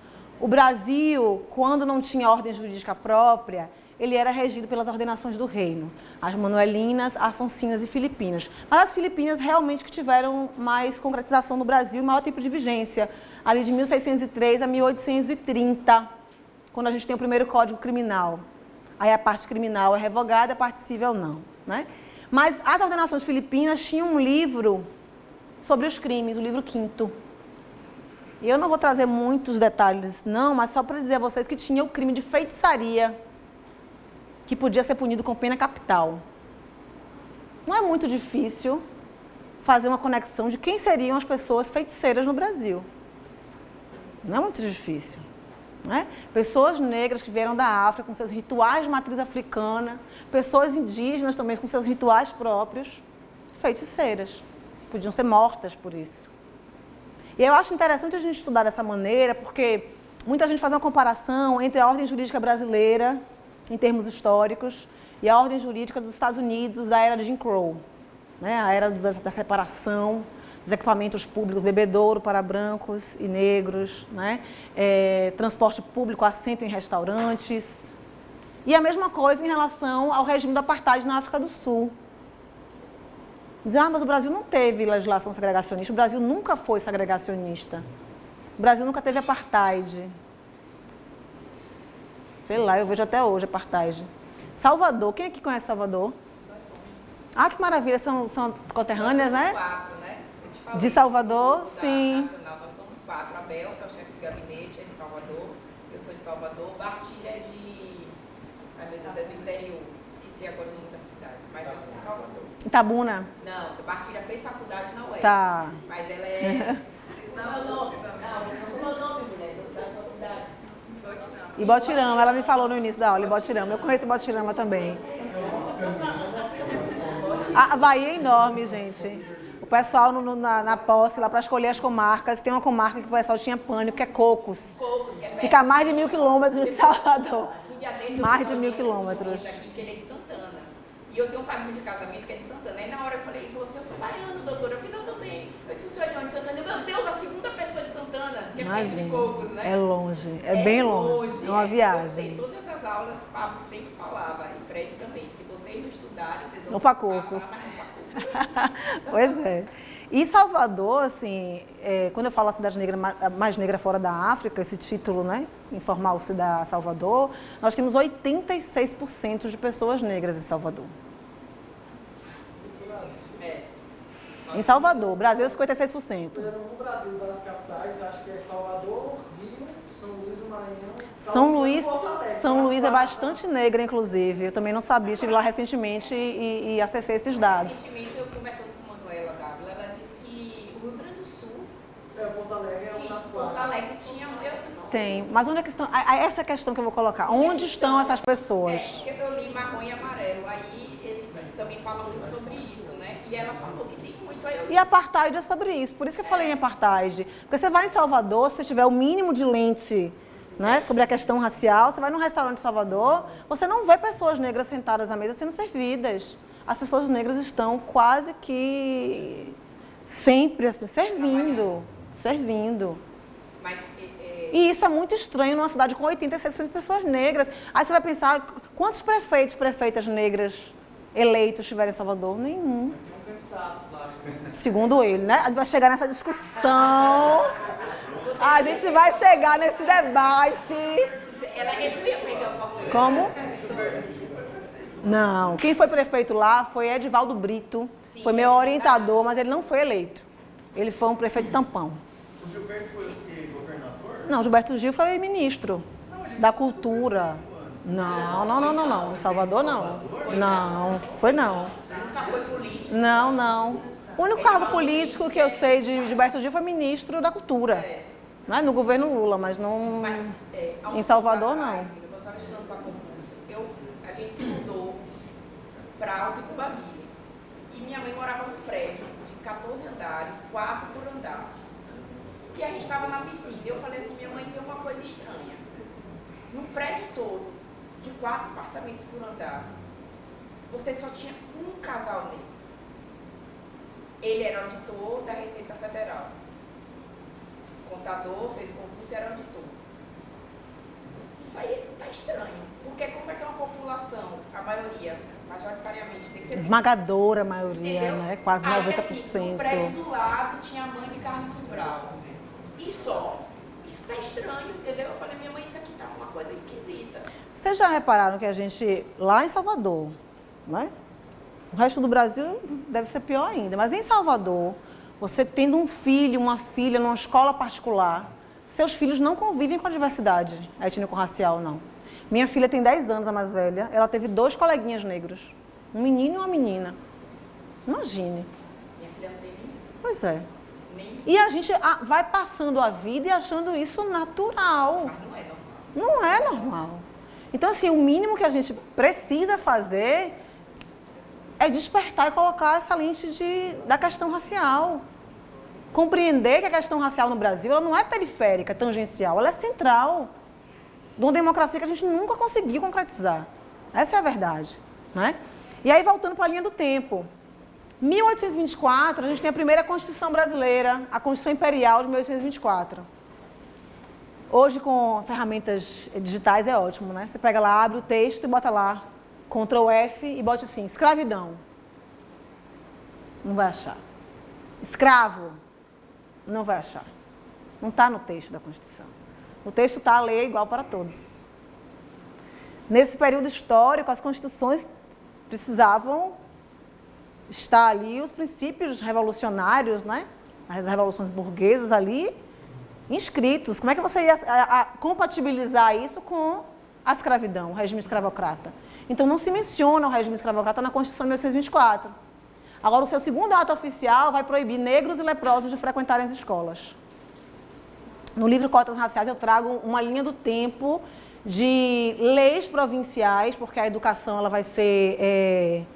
O Brasil, quando não tinha ordem jurídica própria, ele era regido pelas ordenações do reino, as manuelinas, afonsinas e filipinas. Mas as filipinas realmente que tiveram mais concretização no Brasil, maior tempo de vigência, ali de 1603 a 1830, quando a gente tem o primeiro Código Criminal. Aí a parte criminal é revogada, a parte civil não. Né? Mas as ordenações filipinas tinham um livro sobre os crimes, o livro 5º. E eu não vou trazer muitos detalhes, não, mas só para dizer a vocês que tinha o crime de feitiçaria, que podia ser punido com pena capital. Não é muito difícil fazer uma conexão de quem seriam as pessoas feiticeiras no Brasil. Não é muito difícil. Né? Pessoas negras que vieram da África com seus rituais de matriz africana, pessoas indígenas também com seus rituais próprios, feiticeiras. Podiam ser mortas por isso. E eu acho interessante a gente estudar dessa maneira, porque muita gente faz uma comparação entre a ordem jurídica brasileira, em termos históricos, e a ordem jurídica dos Estados Unidos da era de Jim Crow, né? A era da separação dos equipamentos públicos, bebedouro para brancos e negros, né? Transporte público, assento em restaurantes. E a mesma coisa em relação ao regime do apartheid na África do Sul. Dizer, mas o Brasil não teve legislação segregacionista, o Brasil nunca foi segregacionista. O Brasil nunca teve apartheid. Sei lá, eu vejo até hoje apartheid. Salvador, quem aqui conhece Salvador? Ah, que maravilha, são conterrâneas, né? Nós somos 4, né? Eu te falei, de Salvador, sim. Nacional, nós somos 4. Abel, que é o chefe de gabinete, é de Salvador. Eu sou de Salvador. Bartilha é de... Ai, meu Deus, é do interior. Esqueci agora o nome da cidade, mas eu sou de Salvador. Itabuna? Não, Bartilha fez faculdade na UES. Tá. Mas ela é... Não, é o nome. Não, qual é o nome, mulher, da sua cidade? Ibotirama, ela me falou no início da aula, Ibotirama. Eu conheço Ibotirama também. A Bahia é enorme, gente. O pessoal na posse, lá para escolher as comarcas, tem uma comarca que o pessoal tinha pânico, que é Cocos. Cocos, que é fica a mais de 1.000 quilômetros de Salvador. Mais de 1.000 1.000 quilômetros. Aqui, que ele é de Santana. E eu tenho um padrinho de casamento que é de Santana. Aí na hora eu falei, ele falou assim, eu sou baiano, doutora. Eu fiz, eu também. Eu disse, o senhor é de onde? Santana? Meu Deus, a segunda pessoa de Santana, que é perto de Cocos, né? É longe, é bem longe. É uma viagem. Eu sei, todas as aulas, Pablo sempre falava, e Fred também. Se vocês não estudarem, vocês vão para Cocos. Pois é. E Salvador, assim, quando eu falo a cidade negra, mais negra fora da África, esse título, né, informal se dá a Salvador, nós temos 86% de pessoas negras em Salvador. Em Salvador, Brasil é 56%. No Brasil, das capitais, acho que é Salvador, Rio, São Luís do Maranhão. São Luís é bastante negra, inclusive. Eu também não sabia, estive lá recentemente e acessei esses dados. Recentemente, eu conversando com a Manuela Dávila, ela disse que o Rio Grande do Sul... Porto Alegre é uma das quatro. Porto Alegre tinha... Tem, mas onde é que estão? Essa é a questão que eu vou colocar. Onde estão essas pessoas? Porque eu li marrom e amarelo, aí eles também falam muito sobre isso, né? E ela falou que tem muito... Aí E apartheid é sobre isso, por isso que eu falei em apartheid. Porque você vai em Salvador, se você tiver o mínimo de lente, né, sobre a questão racial, você vai num restaurante em Salvador, você não vê pessoas negras sentadas à mesa sendo servidas. As pessoas negras estão quase que Sempre assim, servindo. Mas E isso é muito estranho numa cidade com 86% de pessoas negras. Aí você vai pensar, quantos prefeitos e prefeitas negras eleitos tiveram em Salvador? Nenhum. Tem um candidato lá. Segundo ele, né? A gente vai chegar nessa discussão. A gente vai chegar nesse debate. ele não ia pegar o português. Como? Não. Quem foi prefeito lá foi Edivaldo Brito. Sim, Foi meu orientador, mas ele não foi eleito. Ele foi um prefeito tampão. O Gilberto foi o quê? Governador? Não, Gilberto Gil foi ministro da Cultura. Não. Em Salvador, não. Não, foi não. Nunca foi político. Não. O único cargo político que eu sei de Gilberto Gil foi ministro da Cultura. Né? No governo Lula, mas não... Em Salvador, não. Quando eu estava estudando para concurso, a gente se mudou para Ubituba-Ville. E minha mãe morava num prédio de 14 andares, 4 por andar. E a gente estava na piscina. Eu falei assim, minha mãe, tem uma coisa estranha. Num prédio todo, de 4 apartamentos por andar, você só tinha um casal negro. Ele era auditor da Receita Federal. Contador, fez concurso e era auditor. Isso aí tá estranho. Porque como é que é uma população, a maioria, majoritariamente, tem que ser... Esmagadora maioria, Entendeu? né? Quase 90%. Aí, assim, no prédio do lado tinha a mãe de Carlos Brau. E só. Isso tá estranho, entendeu? Eu falei, minha mãe, isso aqui tá uma coisa esquisita. Vocês já repararam que a gente, lá em Salvador, né? O resto do Brasil deve ser pior ainda, mas em Salvador, você tendo um filho, uma filha numa escola particular, seus filhos não convivem com a diversidade étnico-racial, não. Minha filha tem 10 anos, a mais velha, ela teve 2 coleguinhas negros, um menino e uma menina. Imagine. Minha filha não tem nem... Pois é. nem... E a gente vai passando a vida e achando isso natural. Mas não é normal. Não é normal. Então, assim, o mínimo que a gente precisa fazer é despertar e colocar essa lente da questão racial. Compreender que a questão racial no Brasil ela não é periférica, tangencial, ela é central. De uma democracia que a gente nunca conseguiu concretizar. Essa é a verdade. Né? E aí, voltando para a linha do tempo. 1824, a gente tem a primeira Constituição brasileira, a Constituição Imperial de 1824. Hoje, com ferramentas digitais, é ótimo, né? Você pega lá, abre o texto e bota lá, Ctrl F e bota assim, escravidão. Não vai achar. Escravo. Não vai achar. Não está no texto da Constituição. No texto está a lei igual para todos. Nesse período histórico, as constituições precisavam estar ali, os princípios revolucionários, né? As revoluções burguesas ali, inscritos. Como é que você ia compatibilizar isso com a escravidão, o regime escravocrata? Então, não se menciona o regime escravocrata na Constituição de 1824. Agora, o seu segundo ato oficial vai proibir negros e leprosos de frequentarem as escolas. No livro Cotas Raciais, eu trago uma linha do tempo de leis provinciais, porque a educação ela vai ser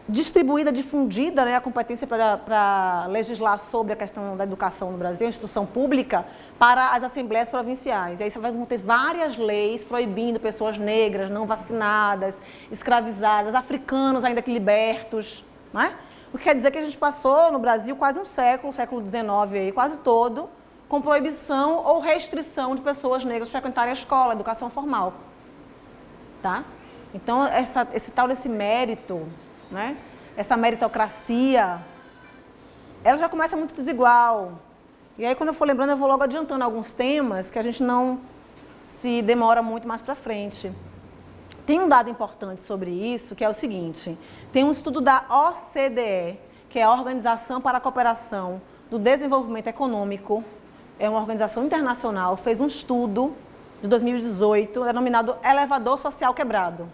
distribuída, difundida, né, a competência para legislar sobre a questão da educação no Brasil, a instituição pública, para as assembleias provinciais. E aí você vai ter várias leis proibindo pessoas negras, não vacinadas, escravizadas, africanos ainda que libertos. Né? O que quer dizer que a gente passou no Brasil quase um século, século XIX, aí, quase todo, com proibição ou restrição de pessoas negras frequentarem a escola, a educação formal. Tá? Então, esse tal desse mérito, né? Essa meritocracia, ela já começa muito desigual. E aí, quando eu for lembrando, eu vou logo adiantando alguns temas que a gente não se demora muito mais para frente. Tem um dado importante sobre isso, que é o seguinte, tem um estudo da OCDE, que é a Organização para a Cooperação do Desenvolvimento Econômico, é uma organização internacional, fez um estudo de 2018, denominado Elevador Social Quebrado.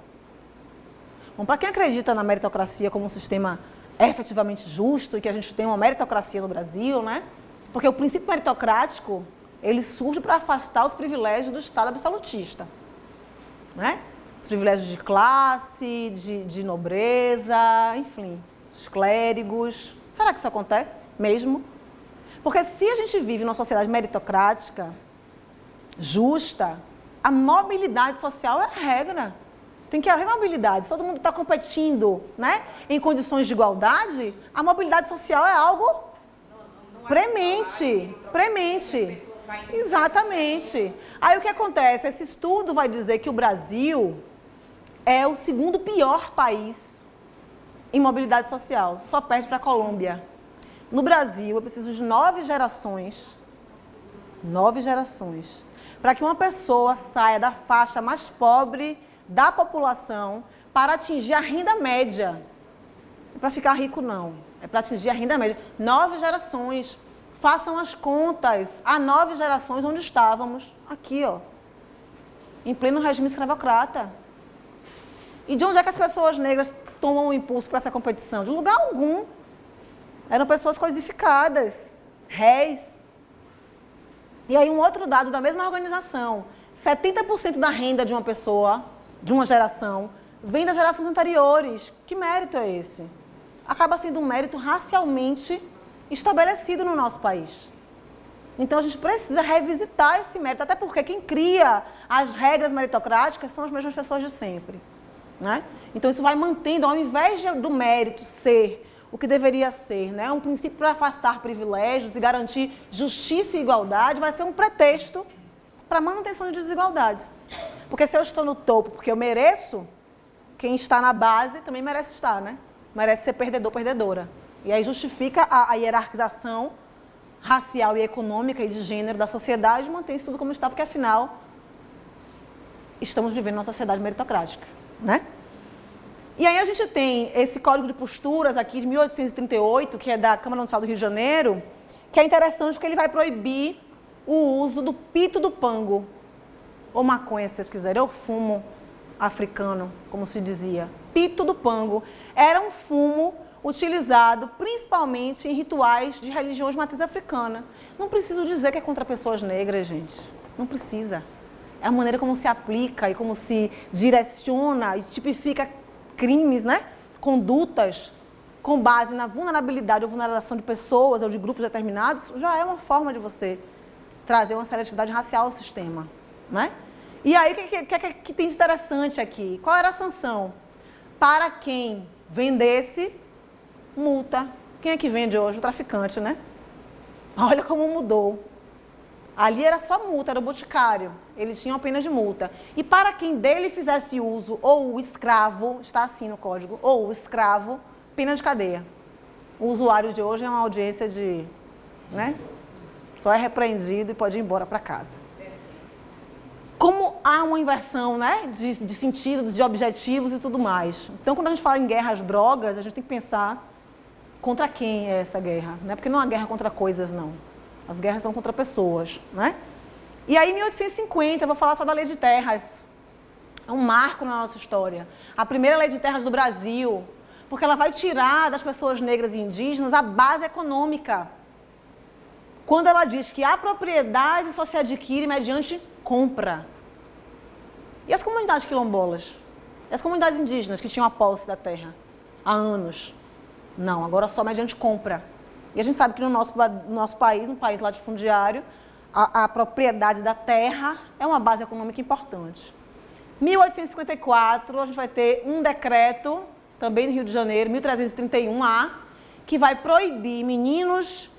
Bom, para quem acredita na meritocracia como um sistema efetivamente justo e que a gente tem uma meritocracia no Brasil, né? Porque o princípio meritocrático, ele surge para afastar os privilégios do Estado absolutista, né? Os privilégios de classe, de nobreza, enfim, os clérigos. Será que isso acontece mesmo? Porque se a gente vive numa sociedade meritocrática, justa, a mobilidade social é a regra. Tem que haver mobilidade. Se todo mundo está competindo, né, em condições de igualdade, a mobilidade social é algo Premente. Exatamente. Aí o que acontece? Esse estudo vai dizer que o Brasil é o segundo pior país em mobilidade social. Só perde para a Colômbia. No Brasil, eu preciso de 9 gerações, para que uma pessoa saia da faixa mais pobre da população para atingir a renda média. Não é para ficar rico, não. É para atingir a renda média. 9 gerações. Façam as contas. Há 9 gerações onde estávamos. Aqui, ó. Em pleno regime escravocrata. E de onde é que as pessoas negras tomam o impulso para essa competição? De lugar algum. Eram pessoas coisificadas, réis. E aí um outro dado da mesma organização, 70% da renda de uma pessoa, de uma geração, vem das gerações anteriores. Que mérito é esse? Acaba sendo um mérito racialmente estabelecido no nosso país. Então a gente precisa revisitar esse mérito, até porque quem cria as regras meritocráticas são as mesmas pessoas de sempre. Né? Então isso vai mantendo, ao invés do mérito ser o que deveria ser, né? Um princípio para afastar privilégios e garantir justiça e igualdade, vai ser um pretexto para a manutenção de desigualdades. Porque se eu estou no topo porque eu mereço, quem está na base também merece estar, né? Merece ser perdedor, perdedora. E aí justifica a hierarquização racial e econômica e de gênero da sociedade e mantém isso tudo como está, porque afinal estamos vivendo uma sociedade meritocrática, né? E aí a gente tem esse Código de Posturas aqui de 1838, que é da Câmara Municipal do Rio de Janeiro, que é interessante porque ele vai proibir o uso do pito do pango, ou maconha, se vocês quiserem, ou fumo africano, como se dizia. Pito do pango. Era um fumo utilizado principalmente em rituais de religiões de matriz africana. Não preciso dizer que é contra pessoas negras, gente. Não precisa. É a maneira como se aplica e como se direciona e tipifica crimes, né? Condutas com base na vulnerabilidade ou vulneração de pessoas ou de grupos determinados, já é uma forma de você trazer uma seletividade racial ao sistema, né? E aí, o que tem de interessante aqui? Qual era a sanção? Para quem vendesse, multa. Quem é que vende hoje? O traficante, né? Olha como mudou. Ali era só multa, era o boticário. Eles tinham apenas de multa. E para quem dele fizesse uso, ou o escravo, está assim no código, ou o escravo, pena de cadeia. O usuário de hoje é uma audiência de, né? Só é repreendido e pode ir embora para casa. Como há uma inversão, né, de sentidos, de objetivos e tudo mais. Então, quando a gente fala em guerra às drogas, a gente tem que pensar contra quem é essa guerra, né? Porque não é uma guerra contra coisas, não. As guerras são contra pessoas, né? E aí, em 1850, eu vou falar só da Lei de Terras. É um marco na nossa história. A primeira Lei de Terras do Brasil, porque ela vai tirar das pessoas negras e indígenas a base econômica. Quando ela diz que a propriedade só se adquire mediante compra. E as comunidades quilombolas? E as comunidades indígenas que tinham a posse da terra há anos? Não, agora só mediante compra. E a gente sabe que no nosso país, um país latifundiário, a propriedade da terra é uma base econômica importante. 1854, a gente vai ter um decreto, também no Rio de Janeiro, 1331A, que vai proibir meninos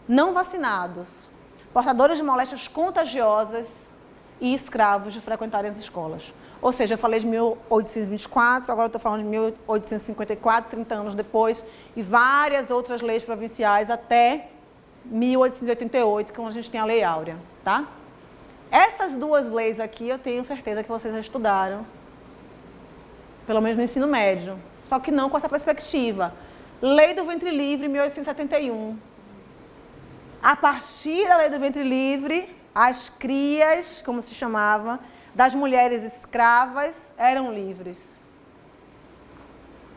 não vacinados, portadores de moléstias contagiosas e escravos de frequentarem as escolas. Ou seja, eu falei de 1824, agora eu estou falando de 1854, 30 anos depois, e várias outras leis provinciais até 1888, que é onde a gente tem a Lei Áurea, tá? Essas duas leis aqui eu tenho certeza que vocês já estudaram, pelo menos no ensino médio, só que não com essa perspectiva. Lei do Ventre Livre, 1871. A partir da Lei do Ventre Livre, as crias, como se chamava, das mulheres escravas eram livres.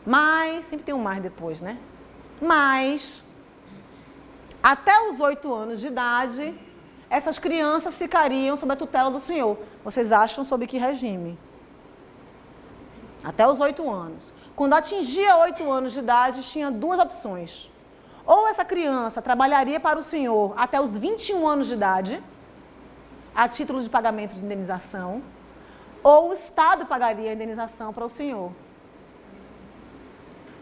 Mas, sempre tem um mais depois, né? Mas, até os 8 anos de idade, essas crianças ficariam sob a tutela do senhor. Vocês acham sob que regime? Até os 8 anos. Quando atingia 8 anos de idade, tinha 2 opções. Ou essa criança trabalharia para o senhor até os 21 anos de idade, a título de pagamento de indenização, ou o Estado pagaria a indenização para o senhor.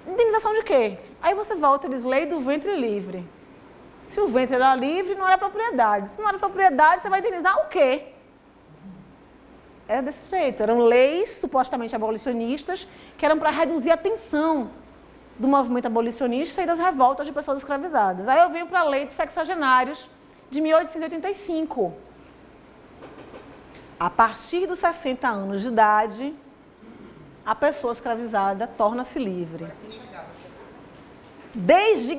Indenização de quê? Aí você volta e diz, Lei do Ventre Livre. Se o ventre era livre, não era propriedade. Se não era propriedade, você vai indenizar o quê? Era desse jeito. Eram leis supostamente abolicionistas que eram para reduzir a tensão do movimento abolicionista e das revoltas de pessoas escravizadas. Aí eu venho para a Lei de Sexagenários de 1885. A partir dos 60 anos de idade, a pessoa escravizada torna-se livre. Desde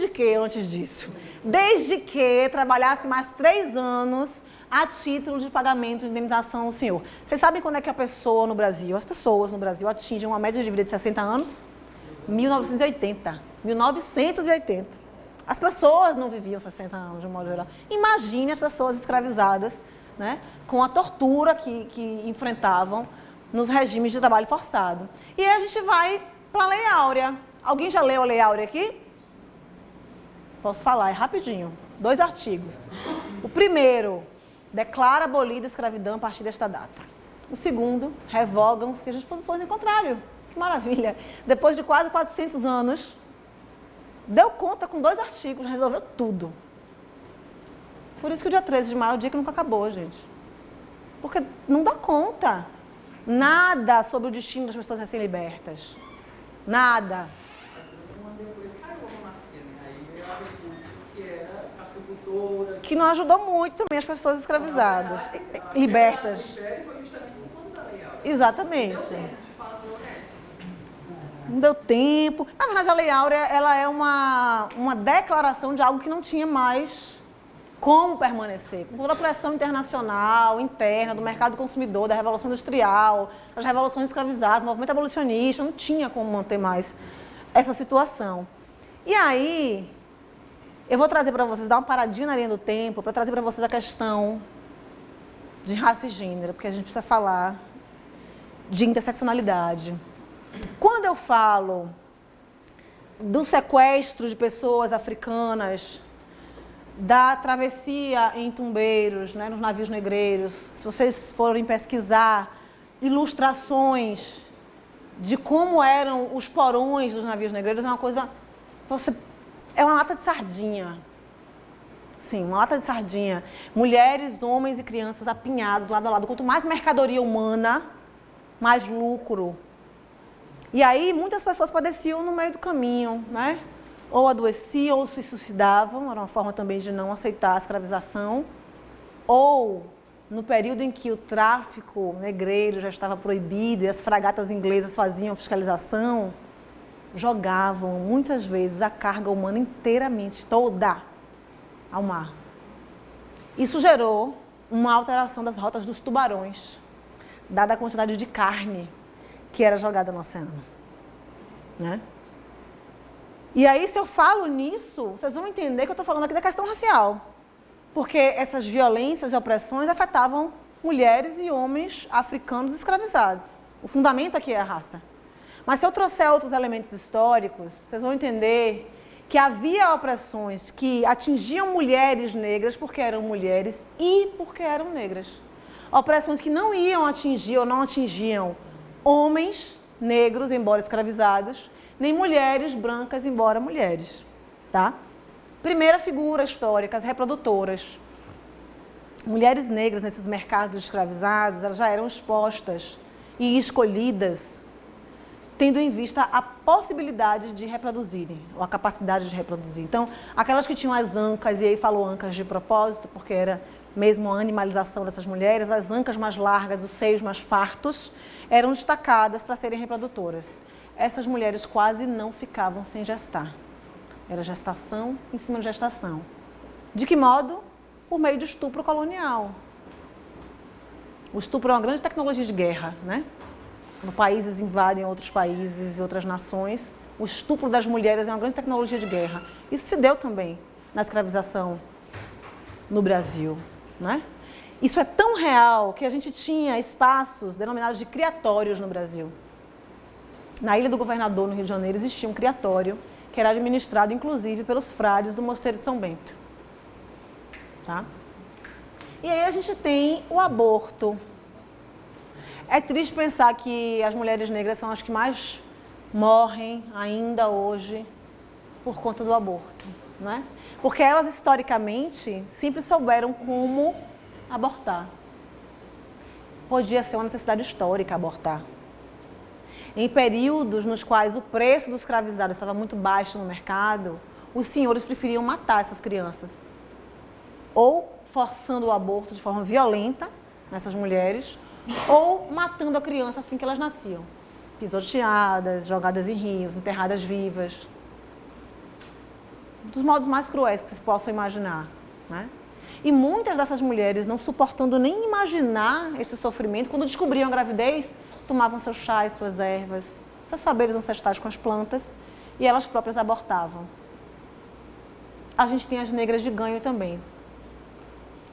que antes disso? Desde que trabalhasse mais 3 anos a título de pagamento de indenização ao senhor. Vocês sabem quando é que as pessoas no Brasil atingem uma média de vida de 60 anos? 1980. 1980. As pessoas não viviam 60 anos, de um modo geral. Imagine as pessoas escravizadas, né, com a tortura que enfrentavam nos regimes de trabalho forçado. E aí a gente vai para a Lei Áurea. Alguém já leu a Lei Áurea aqui? Posso falar, é rapidinho. 2 artigos. O primeiro, declara abolida a escravidão a partir desta data. O segundo, revogam-se as disposições em contrário. Que maravilha! Depois de quase 400 anos, deu conta com 2 artigos, resolveu tudo. Por isso que o dia 13 de maio é o dia que nunca acabou, gente. Porque não dá conta. Nada sobre o destino das pessoas recém-libertas. Nada. Depois caiu a monarquia, né? Aí veio a república, que era cafeicultora. Que não ajudou muito também as pessoas escravizadas, libertas. Foi justamente por conta da Lei Áurea. Exatamente. De fazer o resto. Não deu tempo. Na verdade, a Lei Áurea ela é uma declaração de algo que não tinha mais como permanecer. Com toda a pressão internacional, interna, do mercado consumidor, da Revolução Industrial, das revoluções escravizadas, do movimento abolicionista, não tinha como manter mais essa situação. E aí, eu vou trazer para vocês, dar uma paradinha na linha do tempo, para trazer para vocês a questão de raça e gênero, porque a gente precisa falar de interseccionalidade. Quando eu falo do sequestro de pessoas africanas, da travessia em tumbeiros, né, nos navios negreiros, se vocês forem pesquisar ilustrações de como eram os porões dos navios negreiros, é uma coisa... É uma lata de sardinha. Sim, uma lata de sardinha. Mulheres, homens e crianças apinhados lado a lado. Quanto mais mercadoria humana, mais lucro. E aí, muitas pessoas padeciam no meio do caminho, né? Ou adoeciam ou se suicidavam, era uma forma também de não aceitar a escravização. Ou, no período em que o tráfico negreiro já estava proibido e as fragatas inglesas faziam fiscalização, jogavam, muitas vezes, a carga humana inteiramente, toda, ao mar. Isso gerou uma alteração das rotas dos tubarões, dada a quantidade de carne que era jogada no oceano, né? E aí, se eu falo nisso, vocês vão entender que eu estou falando aqui da questão racial. Porque essas violências e opressões afetavam mulheres e homens africanos escravizados. O fundamento aqui é a raça. Mas se eu trouxer outros elementos históricos, vocês vão entender que havia opressões que atingiam mulheres negras porque eram mulheres e porque eram negras. Opressões que não iam atingir ou não atingiam homens negros, embora escravizados, nem mulheres brancas, embora mulheres, tá? Primeira figura histórica, as reprodutoras. Mulheres negras nesses mercados escravizados, elas já eram expostas e escolhidas, tendo em vista a possibilidade de reproduzirem, ou a capacidade de reproduzir. Então, aquelas que tinham as ancas, e aí falou ancas de propósito, porque era mesmo a animalização dessas mulheres, as ancas mais largas, os seios mais fartos, eram destacadas para serem reprodutoras. Essas mulheres quase não ficavam sem gestar. Era gestação em cima de gestação. De que modo? Por meio de estupro colonial. O estupro é uma grande tecnologia de guerra, né? Quando países invadem outros países e outras nações, o estupro das mulheres é uma grande tecnologia de guerra. Isso se deu também na escravização no Brasil, né? Isso é tão real que a gente tinha espaços denominados de criatórios no Brasil. Na Ilha do Governador, no Rio de Janeiro, existia um criatório que era administrado, inclusive, pelos frades do Mosteiro de São Bento. Tá? E aí a gente tem o aborto. É triste pensar que as mulheres negras são as que mais morrem ainda hoje por conta do aborto. não é? Porque elas, historicamente, sempre souberam como abortar. Podia ser uma necessidade histórica abortar. Em períodos nos quais o preço dos escravizados estava muito baixo no mercado, os senhores preferiam matar essas crianças. Ou forçando o aborto de forma violenta nessas mulheres, ou matando a criança assim que elas nasciam. Pisoteadas, jogadas em rios, enterradas vivas. Dos modos mais cruéis que vocês possam imaginar, né? E muitas dessas mulheres, não suportando nem imaginar esse sofrimento, quando descobriam a gravidez, tomavam seus chás, suas ervas, seus saberes ancestrais com as plantas, e elas próprias abortavam. A gente tem as negras de ganho também.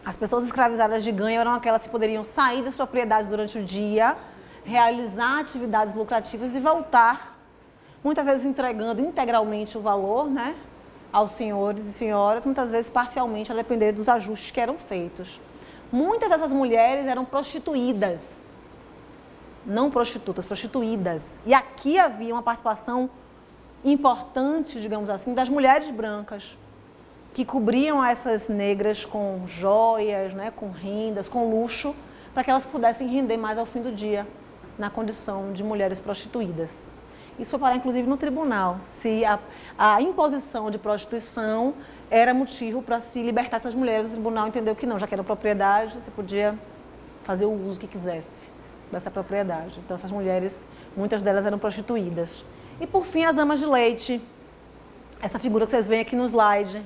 As pessoas escravizadas de ganho eram aquelas que poderiam sair das propriedades durante o dia, realizar atividades lucrativas e voltar, muitas vezes entregando integralmente o valor, né, aos senhores e senhoras, muitas vezes parcialmente, a depender dos ajustes que eram feitos. Muitas dessas mulheres eram prostituídas, não prostitutas, prostituídas. E aqui havia uma participação importante, digamos assim, das mulheres brancas, que cobriam essas negras com joias, né, com rendas, com luxo, para que elas pudessem render mais ao fim do dia, na condição de mulheres prostituídas. Isso foi parar, inclusive, no tribunal, se a imposição de prostituição era motivo para se libertar essas mulheres. O tribunal entendeu que não, já que era propriedade, você podia fazer o uso que quisesse dessa propriedade. Então, essas mulheres, muitas delas eram prostituídas. E, por fim, as amas de leite. Essa figura que vocês veem aqui no slide.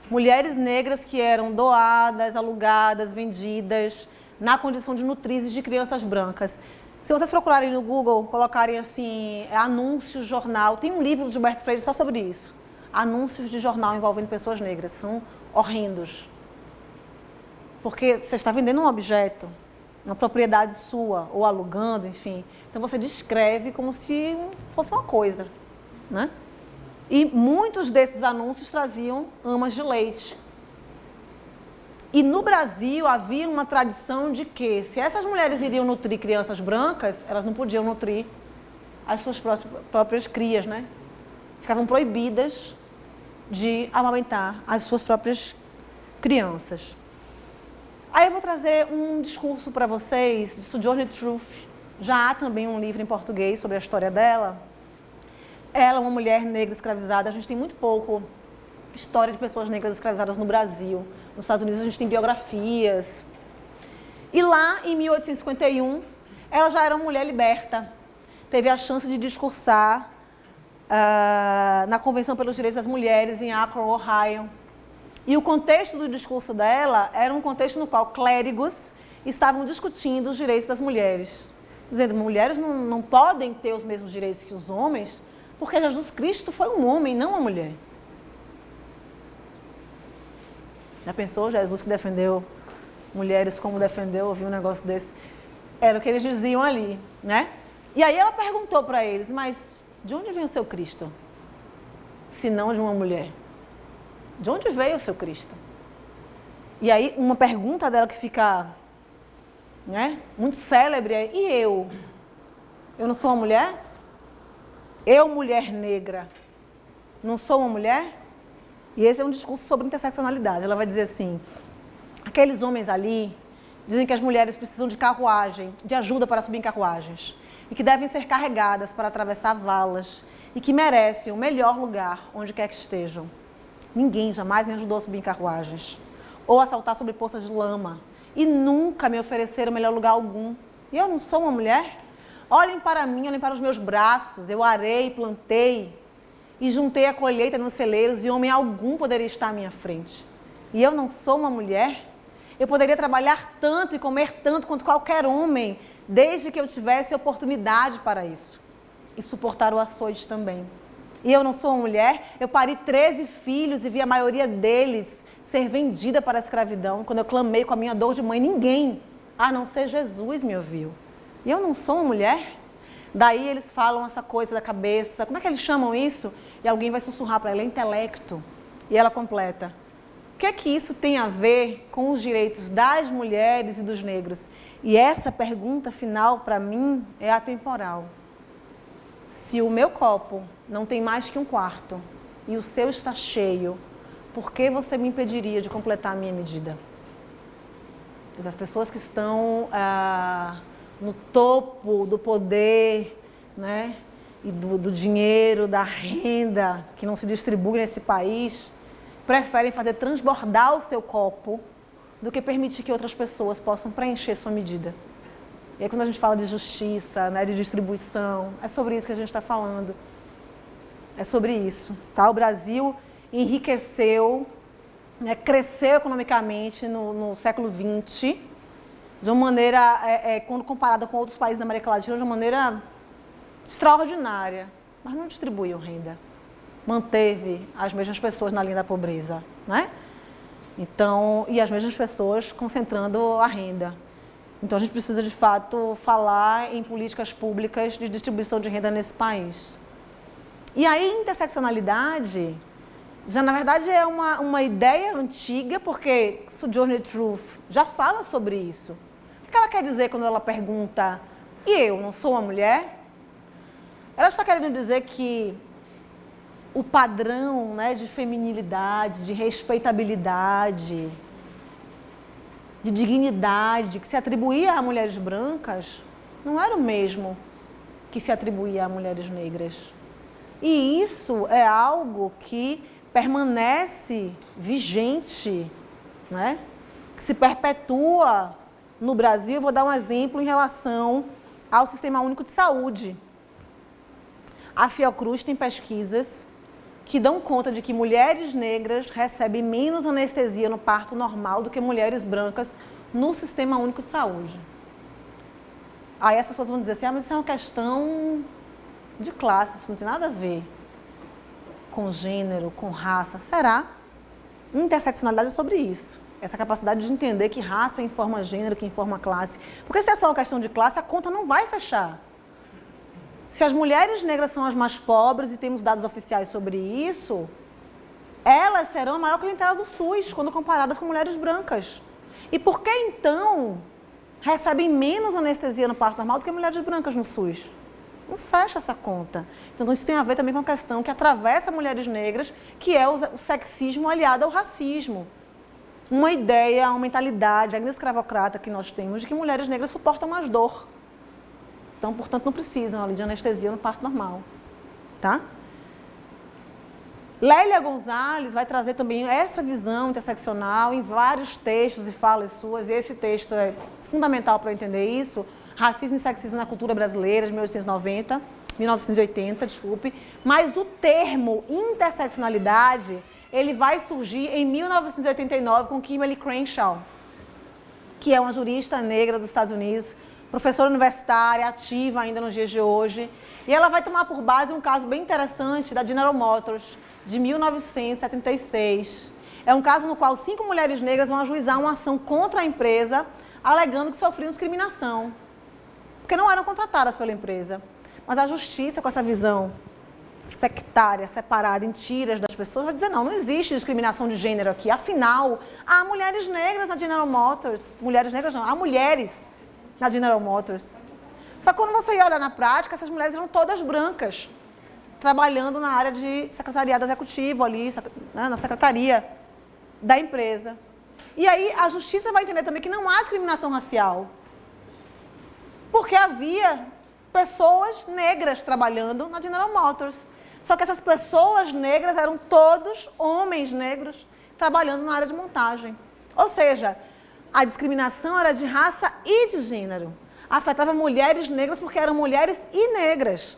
Mulheres negras que eram doadas, alugadas, vendidas, na condição de nutrizes de crianças brancas. Se vocês procurarem no Google, colocarem assim, anúncios, jornal, tem um livro do Gilberto Freire só sobre isso. Anúncios de jornal envolvendo pessoas negras, são horrendos. Porque você está vendendo um objeto, uma propriedade sua, ou alugando, enfim. Então você descreve como se fosse uma coisa, né? E muitos desses anúncios traziam amas de leite. E no Brasil havia uma tradição de que, se essas mulheres iriam nutrir crianças brancas, elas não podiam nutrir as suas próprias crias, né? Ficavam proibidas de amamentar as suas próprias crianças. Aí eu vou trazer um discurso para vocês de Sojourner Truth. Já há também um livro em português sobre a história dela. Ela é uma mulher negra escravizada. A gente tem muito pouco história de pessoas negras escravizadas no Brasil. Nos Estados Unidos a gente tem biografias. E lá, em 1851, ela já era uma mulher liberta. Teve a chance de discursar na Convenção pelos Direitos das Mulheres, em Akron, Ohio. E o contexto do discurso dela era um contexto no qual clérigos estavam discutindo os direitos das mulheres. Dizendo que mulheres não podem ter os mesmos direitos que os homens, porque Jesus Cristo foi um homem, não uma mulher. Já pensou Jesus que defendeu mulheres como defendeu, ouviu um negócio desse? Era o que eles diziam ali, né? E aí ela perguntou para eles, mas de onde vem o seu Cristo? Se não de uma mulher. De onde veio o seu Cristo? E aí uma pergunta dela que fica, né, muito célebre é, e eu? Eu não sou uma mulher? Eu, mulher negra, não sou uma mulher? E esse é um discurso sobre interseccionalidade. Ela vai dizer assim, aqueles homens ali dizem que as mulheres precisam de carruagem, de ajuda para subir em carruagens, e que devem ser carregadas para atravessar valas, e que merecem o melhor lugar onde quer que estejam. Ninguém jamais me ajudou a subir em carruagens, ou a saltar sobre poças de lama, e nunca me ofereceram melhor lugar algum. E eu não sou uma mulher? Olhem para mim, olhem para os meus braços, eu arei, plantei, e juntei a colheita nos celeiros e homem algum poderia estar à minha frente. E eu não sou uma mulher? Eu poderia trabalhar tanto e comer tanto quanto qualquer homem, desde que eu tivesse oportunidade para isso. E suportar o açoite também. E eu não sou uma mulher? Eu pari 13 filhos e vi a maioria deles ser vendida para a escravidão. Quando eu clamei com a minha dor de mãe, ninguém, a não ser Jesus, me ouviu. E eu não sou uma mulher? Daí eles falam essa coisa da cabeça, como é que eles chamam isso? E alguém vai sussurrar para ela, é intelecto. E ela completa, o que é que isso tem a ver com os direitos das mulheres e dos negros? E essa pergunta final, para mim, é atemporal. Se o meu copo não tem mais que um quarto e o seu está cheio, por que você me impediria de completar a minha medida? As pessoas que estão no topo do poder, né, e do dinheiro, da renda que não se distribui nesse país, preferem fazer transbordar o seu copo do que permitir que outras pessoas possam preencher sua medida. E aí quando a gente fala de justiça, né, de distribuição, é sobre isso que a gente está falando. É sobre isso. Tá? O Brasil enriqueceu, né, cresceu economicamente no século XX, de uma maneira, quando comparada com outros países da América Latina, de uma maneira extraordinária, mas não distribuiu renda. Manteve as mesmas pessoas na linha da pobreza, né? Então, e as mesmas pessoas concentrando a renda. Então, a gente precisa, de fato, falar em políticas públicas de distribuição de renda nesse país. E a interseccionalidade, já na verdade é uma ideia antiga, porque Sojourner Truth já fala sobre isso. O que ela quer dizer quando ela pergunta, e eu não sou uma mulher? Ela está querendo dizer que o padrão, né, de feminilidade, de respeitabilidade, de dignidade que se atribuía a mulheres brancas não era o mesmo que se atribuía a mulheres negras. E isso é algo que permanece vigente, né? Que se perpetua no Brasil. Eu vou dar um exemplo em relação ao Sistema Único de Saúde. A Fiocruz tem pesquisas que dão conta de que mulheres negras recebem menos anestesia no parto normal do que mulheres brancas no Sistema Único de Saúde. Aí as pessoas vão dizer assim, mas isso é uma questão de classe, isso não tem nada a ver com gênero, com raça. Será? Interseccionalidade é sobre isso. Essa capacidade de entender que raça informa gênero, que informa classe. Porque se é só uma questão de classe, a conta não vai fechar. Se as mulheres negras são as mais pobres e temos dados oficiais sobre isso, elas serão a maior clientela do SUS quando comparadas com mulheres brancas. E por que então recebem menos anestesia no parto normal do que mulheres brancas no SUS? Não fecha essa conta. Então isso tem a ver também com a questão que atravessa mulheres negras, que é o sexismo aliado ao racismo. Uma ideia, uma mentalidade ainda escravocrata que nós temos de que mulheres negras suportam mais dor. Então, portanto, não precisam ali de anestesia no parto normal, tá? Lélia Gonzalez vai trazer também essa visão interseccional em vários textos e falas suas, e esse texto é fundamental para eu entender isso, Racismo e Sexismo na Cultura Brasileira, de 1980, mas o termo interseccionalidade, ele vai surgir em 1989 com Kimberly Crenshaw, que é uma jurista negra dos Estados Unidos, professora universitária, ativa ainda nos dias de hoje. E ela vai tomar por base um caso bem interessante da General Motors, de 1976. É um caso no qual 5 mulheres negras vão ajuizar uma ação contra a empresa, alegando que sofriam discriminação, porque não eram contratadas pela empresa. Mas a justiça, com essa visão sectária, separada em tiras das pessoas, vai dizer, não existe discriminação de gênero aqui. Afinal, há mulheres negras na General Motors. Mulheres negras não, há mulheres na General Motors. Só que quando você ia olhar na prática, essas mulheres eram todas brancas, trabalhando na área de secretariado executivo ali, né, na secretaria da empresa. E aí a justiça vai entender também que não há discriminação racial, porque havia pessoas negras trabalhando na General Motors. Só que essas pessoas negras eram todos homens negros trabalhando na área de montagem. Ou seja, a discriminação era de raça e de gênero. Afetava mulheres negras porque eram mulheres e negras.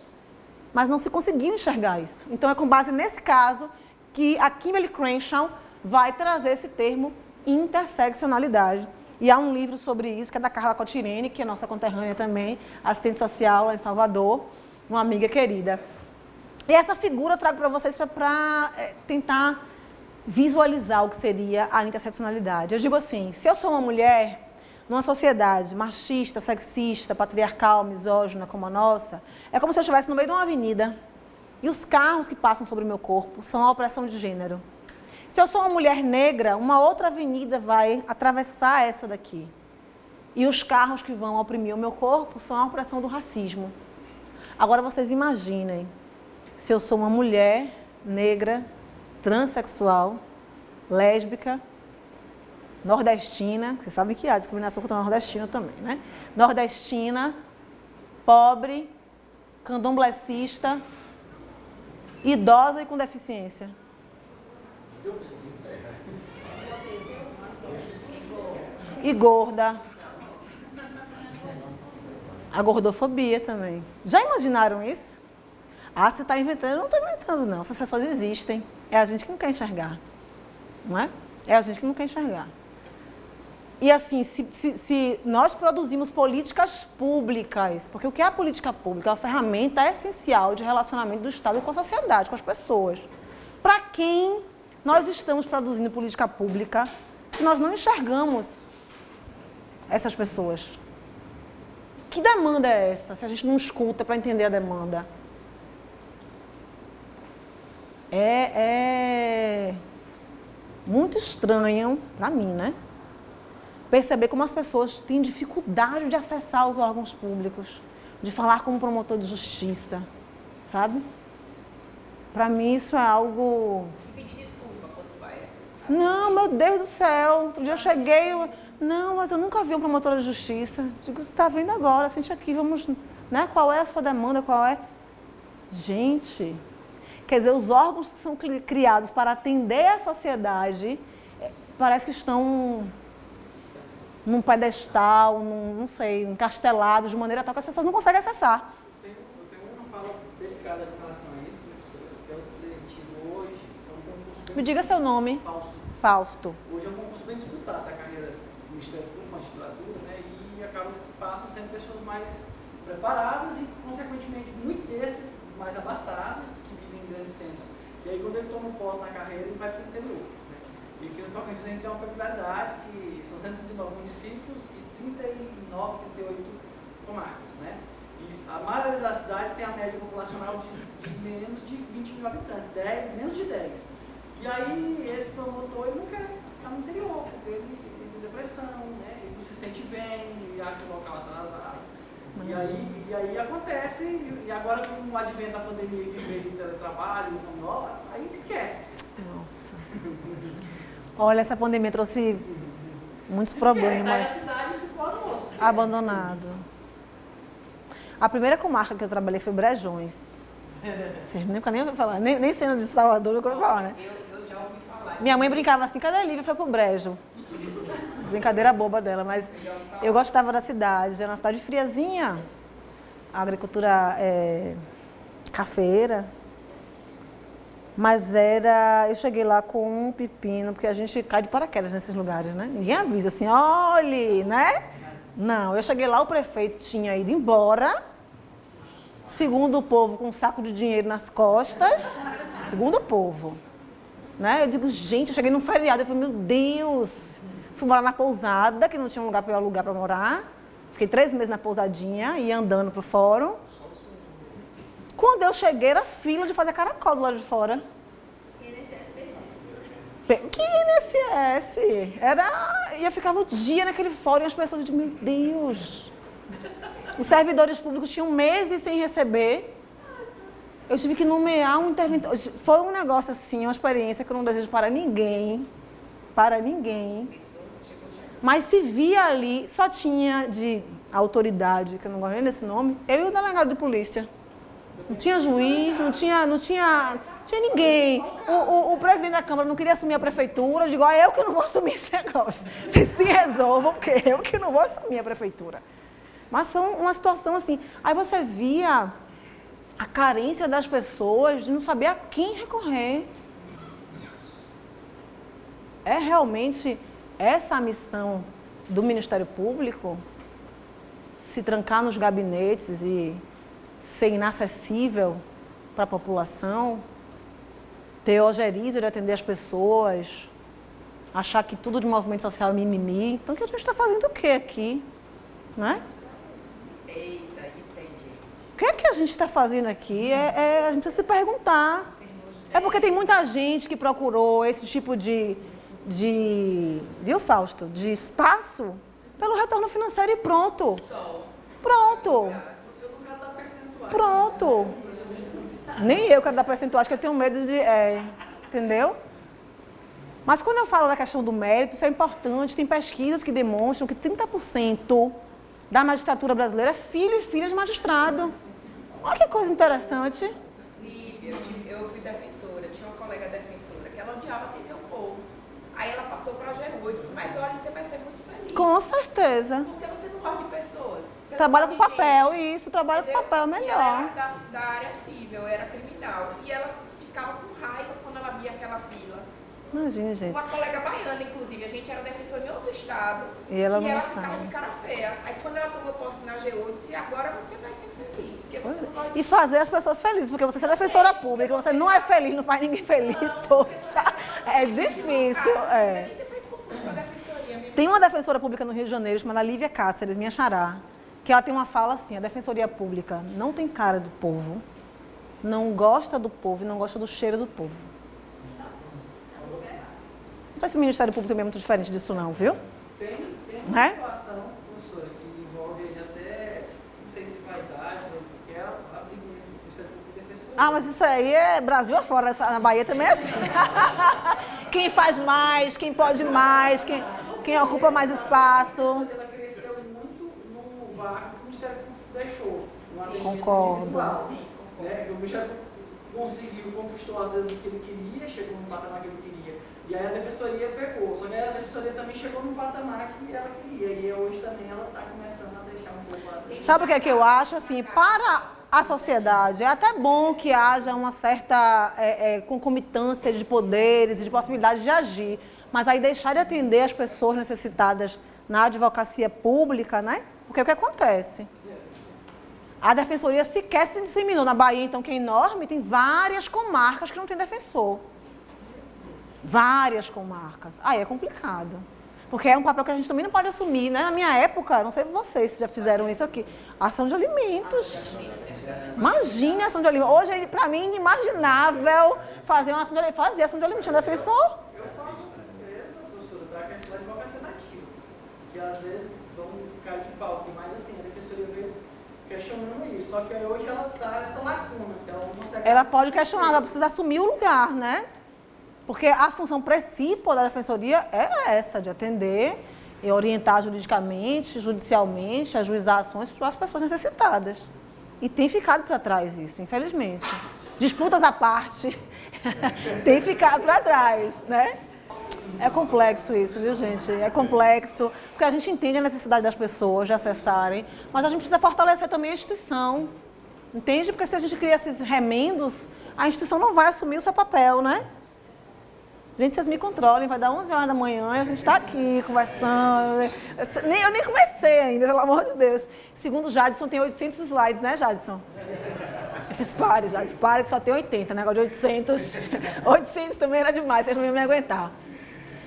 Mas não se conseguiu enxergar isso. Então é com base nesse caso que a Kimberly Crenshaw vai trazer esse termo interseccionalidade. E há um livro sobre isso que é da Carla Cotirene, que é nossa conterrânea também, assistente social lá em Salvador, uma amiga querida. E essa figura eu trago para vocês para tentar visualizar o que seria a interseccionalidade. Eu digo assim, se eu sou uma mulher numa sociedade machista, sexista, patriarcal, misógina como a nossa, é como se eu estivesse no meio de uma avenida e os carros que passam sobre o meu corpo são a opressão de gênero. Se eu sou uma mulher negra, uma outra avenida vai atravessar essa daqui. E os carros que vão oprimir o meu corpo são a opressão do racismo. Agora vocês imaginem, se eu sou uma mulher negra, transexual, lésbica, nordestina, vocês sabem que há discriminação contra a nordestina também, né? Nordestina, pobre, candomblessista, idosa e com deficiência. E gorda. A gordofobia também. Já imaginaram isso? Ah, você está inventando? Eu não estou inventando, não. Essas pessoas existem. É a gente que não quer enxergar. Não é? É a gente que não quer enxergar. E assim, se nós produzimos políticas públicas, porque o que é a política pública? É uma ferramenta essencial de relacionamento do Estado com a sociedade, com as pessoas. Para quem nós estamos produzindo política pública se nós não enxergamos essas pessoas? Que demanda é essa, se a gente não escuta para entender a demanda? É muito estranho, para mim, né? Perceber como as pessoas têm dificuldade de acessar os órgãos públicos, de falar como promotor de justiça, sabe? Para mim isso é algo... E pedir desculpa quando vai. Não, meu Deus do céu, outro dia eu cheguei... Não, mas eu nunca vi um promotor de justiça. Digo, tá vendo agora, sente aqui, vamos... Né? Qual é a sua demanda, qual é... Gente, quer dizer, os órgãos que são criados para atender a sociedade, parece que estão num pedestal, não sei, encastelados de maneira tal que as pessoas não conseguem acessar. Eu tenho uma fala delicada em relação a isso, que é o seguinte, hoje é um concurso bem... Me diga seu nome. Fausto. Hoje é um concurso bem disputado da carreira do Ministério Público, magistratura, né? E passam sendo pessoas mais preparadas e, consequentemente, muitos desses mais abastados, que vivem em grandes centros. E aí, quando ele toma posse na carreira, ele vai para o interior. Né? E aqui no Tocantins a gente tem uma peculiaridade que são 139 municípios e 39, 38 comarcas, né? E a maioria das cidades tem a média populacional de menos de 20 mil habitantes, menos de 10. E aí, esse promotor, ele não quer ficar no interior, porque ele tem depressão, né? Ele não se sente bem, ele acha que o local atrasado. E aí acontece, e agora com o advento da pandemia que veio do teletrabalho, do home, aí esquece. Nossa. Olha, essa pandemia trouxe muitos problemas. Sai da cidade e ficou a moça. Abandonado. A primeira comarca que eu trabalhei foi Brejões. Vocês nunca nem ouviram falar, nem sendo de Salvador, nunca ouviram falar, né? Eu já ouvi falar. Minha mãe brincava assim, cadê a Lívia? Foi pro Brejo. Brincadeira boba dela, mas eu gostava da cidade. Era uma cidade friazinha. A agricultura cafeeira. Mas eu cheguei lá com um pepino, porque a gente cai de paraquedas nesses lugares, né? Ninguém avisa assim, olhe, né? Não, eu cheguei lá, o prefeito tinha ido embora, segundo o povo, com um saco de dinheiro nas costas, segundo o povo. Né? Eu digo, gente, eu cheguei num feriado, eu falei, meu Deus, fui morar na pousada, que não tinha um lugar para eu alugar para morar, fiquei 3 meses na pousadinha, ia andando pro fórum. Quando eu cheguei, era fila de fazer caracol do lado de fora. INSS perdeu. Que INSS? Eu ficava o dia naquele fórum e as pessoas diziam, meu Deus. Os servidores públicos tinham meses sem receber. Eu tive que nomear um interventor. Foi um negócio assim, uma experiência que eu não desejo para ninguém. Para ninguém. Mas se via ali, só tinha de autoridade, que eu não gosto nem desse nome, eu e o delegado de polícia. Não tinha juiz, não tinha ninguém. O presidente da Câmara não queria assumir a prefeitura. Eu digo, eu que não vou assumir esse negócio. Vocês se resolvam, porque eu que não vou assumir a prefeitura. Mas foi uma situação assim. Aí você via a carência das pessoas de não saber a quem recorrer. É realmente essa a missão do Ministério Público? Se trancar nos gabinetes e ser inacessível para a população, ter ojeriza de atender as pessoas, achar que tudo de movimento social é mimimi. Então, a gente está fazendo o que aqui? Né? Eita, e tem gente. O que é que a gente está fazendo aqui? A gente precisa se perguntar. É porque tem muita gente que procurou esse tipo de viu, Fausto? De espaço pelo retorno financeiro e pronto. Pronto. Pronto. Nem eu quero dar percentual, acho que eu tenho medo de... entendeu? Mas quando eu falo da questão do mérito, isso é importante. Tem pesquisas que demonstram que 30% da magistratura brasileira é filho e filha de magistrado. Olha que coisa interessante. Lívia, eu fui defensora, tinha uma colega defensora que ela odiava atender o povo. Aí ela passou para a AGU e disse, mas olha, você vai ser muito feliz. Com certeza. Porque você não gosta de pessoas. Você Trabalha não com gosta de papel, gente, isso, trabalha com entendeu? papel E ela melhor. era da área civil, era criminal. E ela ficava com raiva quando ela via aquela fila. Imagine, gente. Uma colega baiana, inclusive, a gente era defensora em outro estado. E ela não ficava gostava. de cara feia. Aí quando ela tomou posse na AGU, eu disse, agora você vai ser feliz. Porque você não gosta de E fazer as pessoas felizes, porque você é defensora pública, você não é feliz, não faz ninguém feliz, poxa, é difícil. É. Tem uma defensora pública no Rio de Janeiro, chamada Lívia Cáceres, minha xará, que ela tem uma fala assim, a defensoria pública não tem cara do povo, não gosta do povo e não gosta do cheiro do povo. Não sei se o Ministério Público também é muito diferente disso não, viu? Tem uma Né? situação, professora, que envolve aí até, não sei se vaidades, ou porque é a briga entre o Ministério Público e o defensor. Ah, mas isso aí é Brasil afora, na Bahia também é assim. Quem faz mais, quem pode mais, quem ocupa mais espaço. Ela cresceu muito no vácuo que o Ministério Público deixou. No atendimento Concordo. individual, né? O Ministério Público conseguiu, conquistou às vezes o que ele queria, chegou no patamar que ele queria. E aí a defensoria pegou. Só que a defensoria também chegou no patamar que ela queria. E hoje também ela está começando a deixar um pouco a... Sabe o que é que eu acho? Assim, para a sociedade, é até bom que haja uma certa concomitância de poderes, de possibilidade de agir, mas aí deixar de atender as pessoas necessitadas na advocacia pública, né? Porque é o que acontece? A defensoria sequer se disseminou. Na Bahia, então, que é enorme, tem várias comarcas que não tem defensor. Várias comarcas. Aí é complicado. Porque é um papel que a gente também não pode assumir, né? Na minha época, não sei vocês se já fizeram isso aqui, ação de alimentos. Imagine a ação de alimentos. Hoje, para mim, é inimaginável fazer uma ação de alimentos. Fazer ação de alimentos. Tinha defensor? Eu faço empresa, professora, da questão da advocacia nativa, que às vezes dão um cara de pau, mas assim, a defensoria veio questionando isso. Só que aí hoje ela está nessa lacuna, que ela não consegue... Ela pode questionar, ela precisa assumir o lugar, né? Porque a função principal da defensoria é essa, de atender e orientar juridicamente, judicialmente, ajuizar ações para as pessoas necessitadas. E tem ficado para trás isso, infelizmente. Disputas à parte, tem ficado para trás, né? É complexo isso, viu, gente? É complexo, porque a gente entende a necessidade das pessoas de acessarem, mas a gente precisa fortalecer também a instituição, entende? Porque se a gente cria esses remendos, a instituição não vai assumir o seu papel, né? Gente, vocês me controlem, vai dar 11 horas da manhã e a gente está aqui conversando. Eu nem comecei ainda, pelo amor de Deus. Segundo o Jadson, tem 800 slides, né, Jadson? Eu fiz pare, Jadson, pare que só tem 80, negócio de 800. 800 também era demais, vocês não iam me aguentar.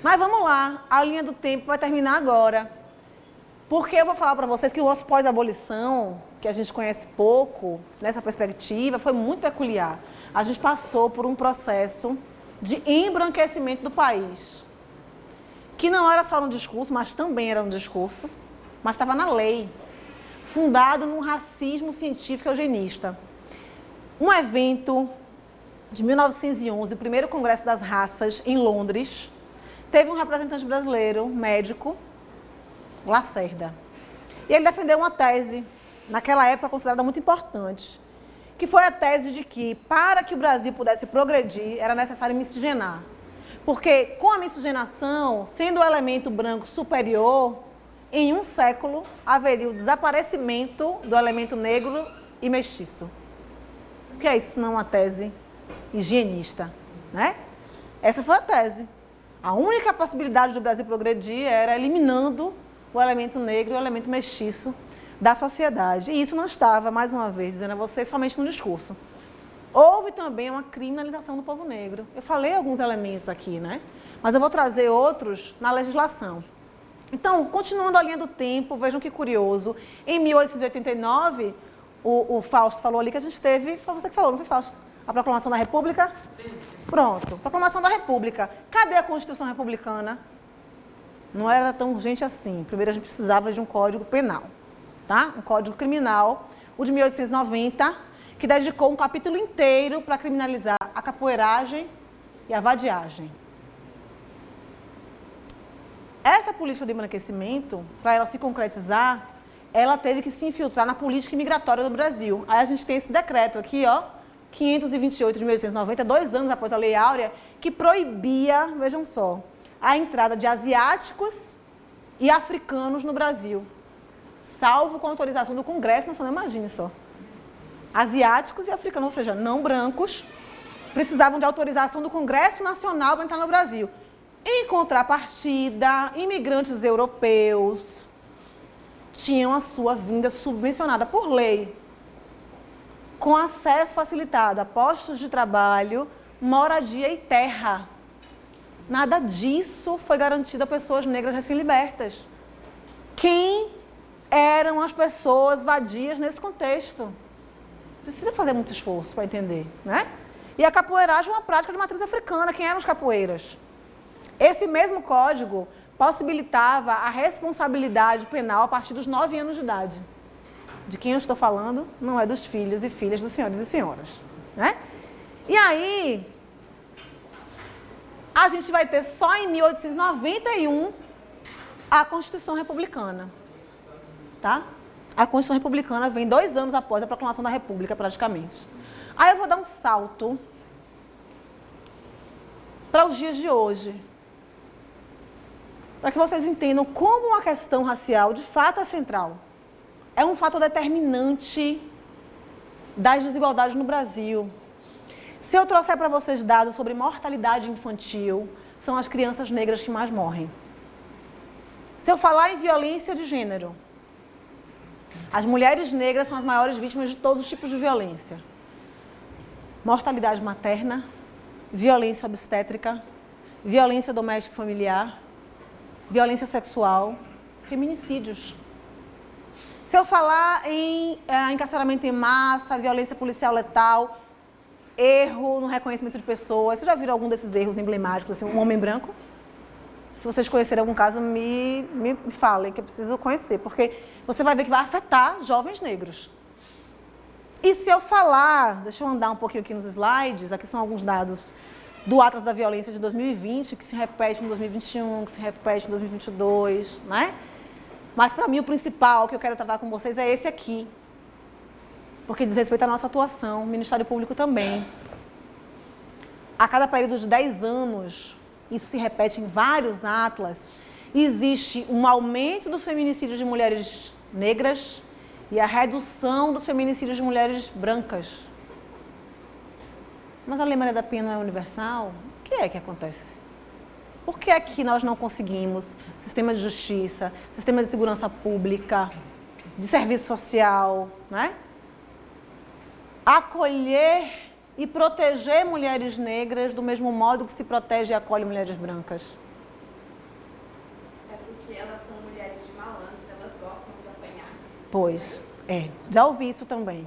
Mas vamos lá, a linha do tempo vai terminar agora. Porque eu vou falar para vocês que o nosso pós-abolição, que a gente conhece pouco, nessa perspectiva, foi muito peculiar. A gente passou por um processo de embranquecimento do país, que não era só no discurso, mas também era no discurso, mas estava na lei, fundado num racismo científico eugenista. Um evento de 1911, o primeiro Congresso das Raças, em Londres, teve um representante brasileiro, médico, Lacerda. E ele defendeu uma tese, naquela época considerada muito importante, que foi a tese de que, para que o Brasil pudesse progredir, era necessário miscigenar. Porque, com a miscigenação, sendo o elemento branco superior, em um século haveria o desaparecimento do elemento negro e mestiço. O que é isso, senão uma tese higienista, né? Essa foi a tese. A única possibilidade do Brasil progredir era eliminando o elemento negro e o elemento mestiço da sociedade. E isso não estava, mais uma vez, dizendo a vocês, somente no discurso. Houve também uma criminalização do povo negro. Eu falei alguns elementos aqui, né? Mas eu vou trazer outros na legislação. Então, continuando a linha do tempo, vejam que curioso. Em 1889, o Fausto falou ali que a gente teve... Foi você que falou, não foi, Fausto? A Proclamação da República? Pronto, Proclamação da República. Cadê a Constituição Republicana? Não era tão urgente assim. Primeiro a gente precisava de um Código Penal. Tá? Um Código Criminal, o de 1890, que dedicou um capítulo inteiro para criminalizar a capoeiragem e a vadiagem. Essa política de embranquecimento, para ela se concretizar, ela teve que se infiltrar na política imigratória do Brasil. Aí a gente tem esse decreto aqui, ó, 528 de 1890, 2 anos após a Lei Áurea, que proibia, vejam só, a entrada de asiáticos e africanos no Brasil, salvo com autorização do Congresso Nacional, imagine só. Asiáticos e africanos, ou seja, não brancos, precisavam de autorização do Congresso Nacional para entrar no Brasil. Em contrapartida, imigrantes europeus tinham a sua vinda subvencionada por lei, com acesso facilitado a postos de trabalho, moradia e terra. Nada disso foi garantido a pessoas negras recém-libertas. Quem eram as pessoas vadias nesse contexto? Precisa fazer muito esforço para entender, né? E a capoeiragem é uma prática de matriz africana. Quem eram os capoeiras? Esse mesmo código possibilitava a responsabilidade penal a partir dos 9 anos de idade. De quem eu estou falando não é dos filhos e filhas dos senhores e senhoras, né? E aí, a gente vai ter só em 1891 a Constituição Republicana, tá? A Constituição Republicana vem 2 anos após a proclamação da República, praticamente. Aí eu vou dar um salto para os dias de hoje, para que vocês entendam como a questão racial, de fato, é central. É um fator determinante das desigualdades no Brasil. Se eu trouxer para vocês dados sobre mortalidade infantil, são as crianças negras que mais morrem. Se eu falar em violência de gênero, as mulheres negras são as maiores vítimas de todos os tipos de violência. Mortalidade materna, violência obstétrica, violência doméstica e familiar, violência sexual, feminicídios. Se eu falar em encarceramento em massa, violência policial letal, erro no reconhecimento de pessoas, vocês já viram algum desses erros emblemáticos, assim, um homem branco? Se vocês conhecerem algum caso, me falem, que eu preciso conhecer, porque você vai ver que vai afetar jovens negros. E se eu falar, deixa eu andar um pouquinho aqui nos slides, aqui são alguns dados do Atlas da Violência de 2020, que se repete em 2021, que se repete em 2022, né? Mas, para mim, o principal que eu quero tratar com vocês é esse aqui, porque diz respeito à nossa atuação, o Ministério Público também. A cada período de 10 anos, isso se repete em vários atlas, existe um aumento dos feminicídios de mulheres negras e a redução dos feminicídios de mulheres brancas. Mas a Lei Maria da Penha não é universal? O que é que acontece? Por que aqui nós não conseguimos sistema de justiça, sistema de segurança pública, de serviço social, né? Acolher e proteger mulheres negras do mesmo modo que se protege e acolhe mulheres brancas? É porque elas são mulheres de malandro, elas gostam de apanhar. Pois, já ouvi isso também.